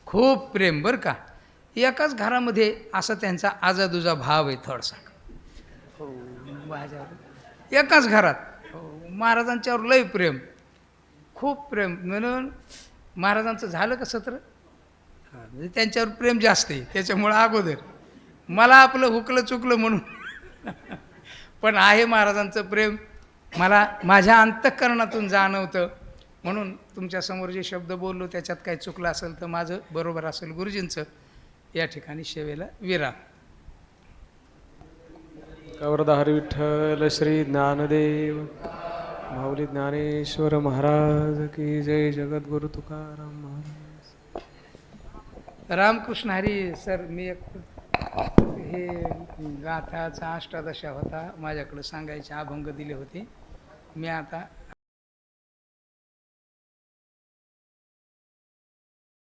[SPEAKER 3] खूप प्रेम बरं का. एकाच घरामध्ये असं त्यांचा आजादुजा भाव आहे थोडासा. हो, माझ्यावर एकाच घरात महाराजांच्यावर लय प्रेम, खूप प्रेम. म्हणून महाराजांचं झालं का सत्र, म्हणजे त्यांच्यावर प्रेम जास्त आहे. त्याच्यामुळं अगोदर मला आपलं हुकलं चुकलं म्हणून पण आहे महाराजांचं प्रेम, मला माझ्या अंतःकरणातून जाणवतं. म्हणून तुमच्यासमोर जे शब्द बोललो त्याच्यात काही चुकलं असेल तर माझं बरोबर असेल. गुरुजींचं या ठिकाणी सेवेला विराम.
[SPEAKER 1] कवरदा हरी विठ्ठल श्री ज्ञानदेव माऊली ज्ञानेश्वर महाराज की जय. जगद्गुरु तुकाराम महाराज.
[SPEAKER 3] रामकृष्ण हरी. सर मी एक हे गाथाचा अष्टादशा होता माझ्याकडे सांगायचे, अभंग दिले होते. मी आता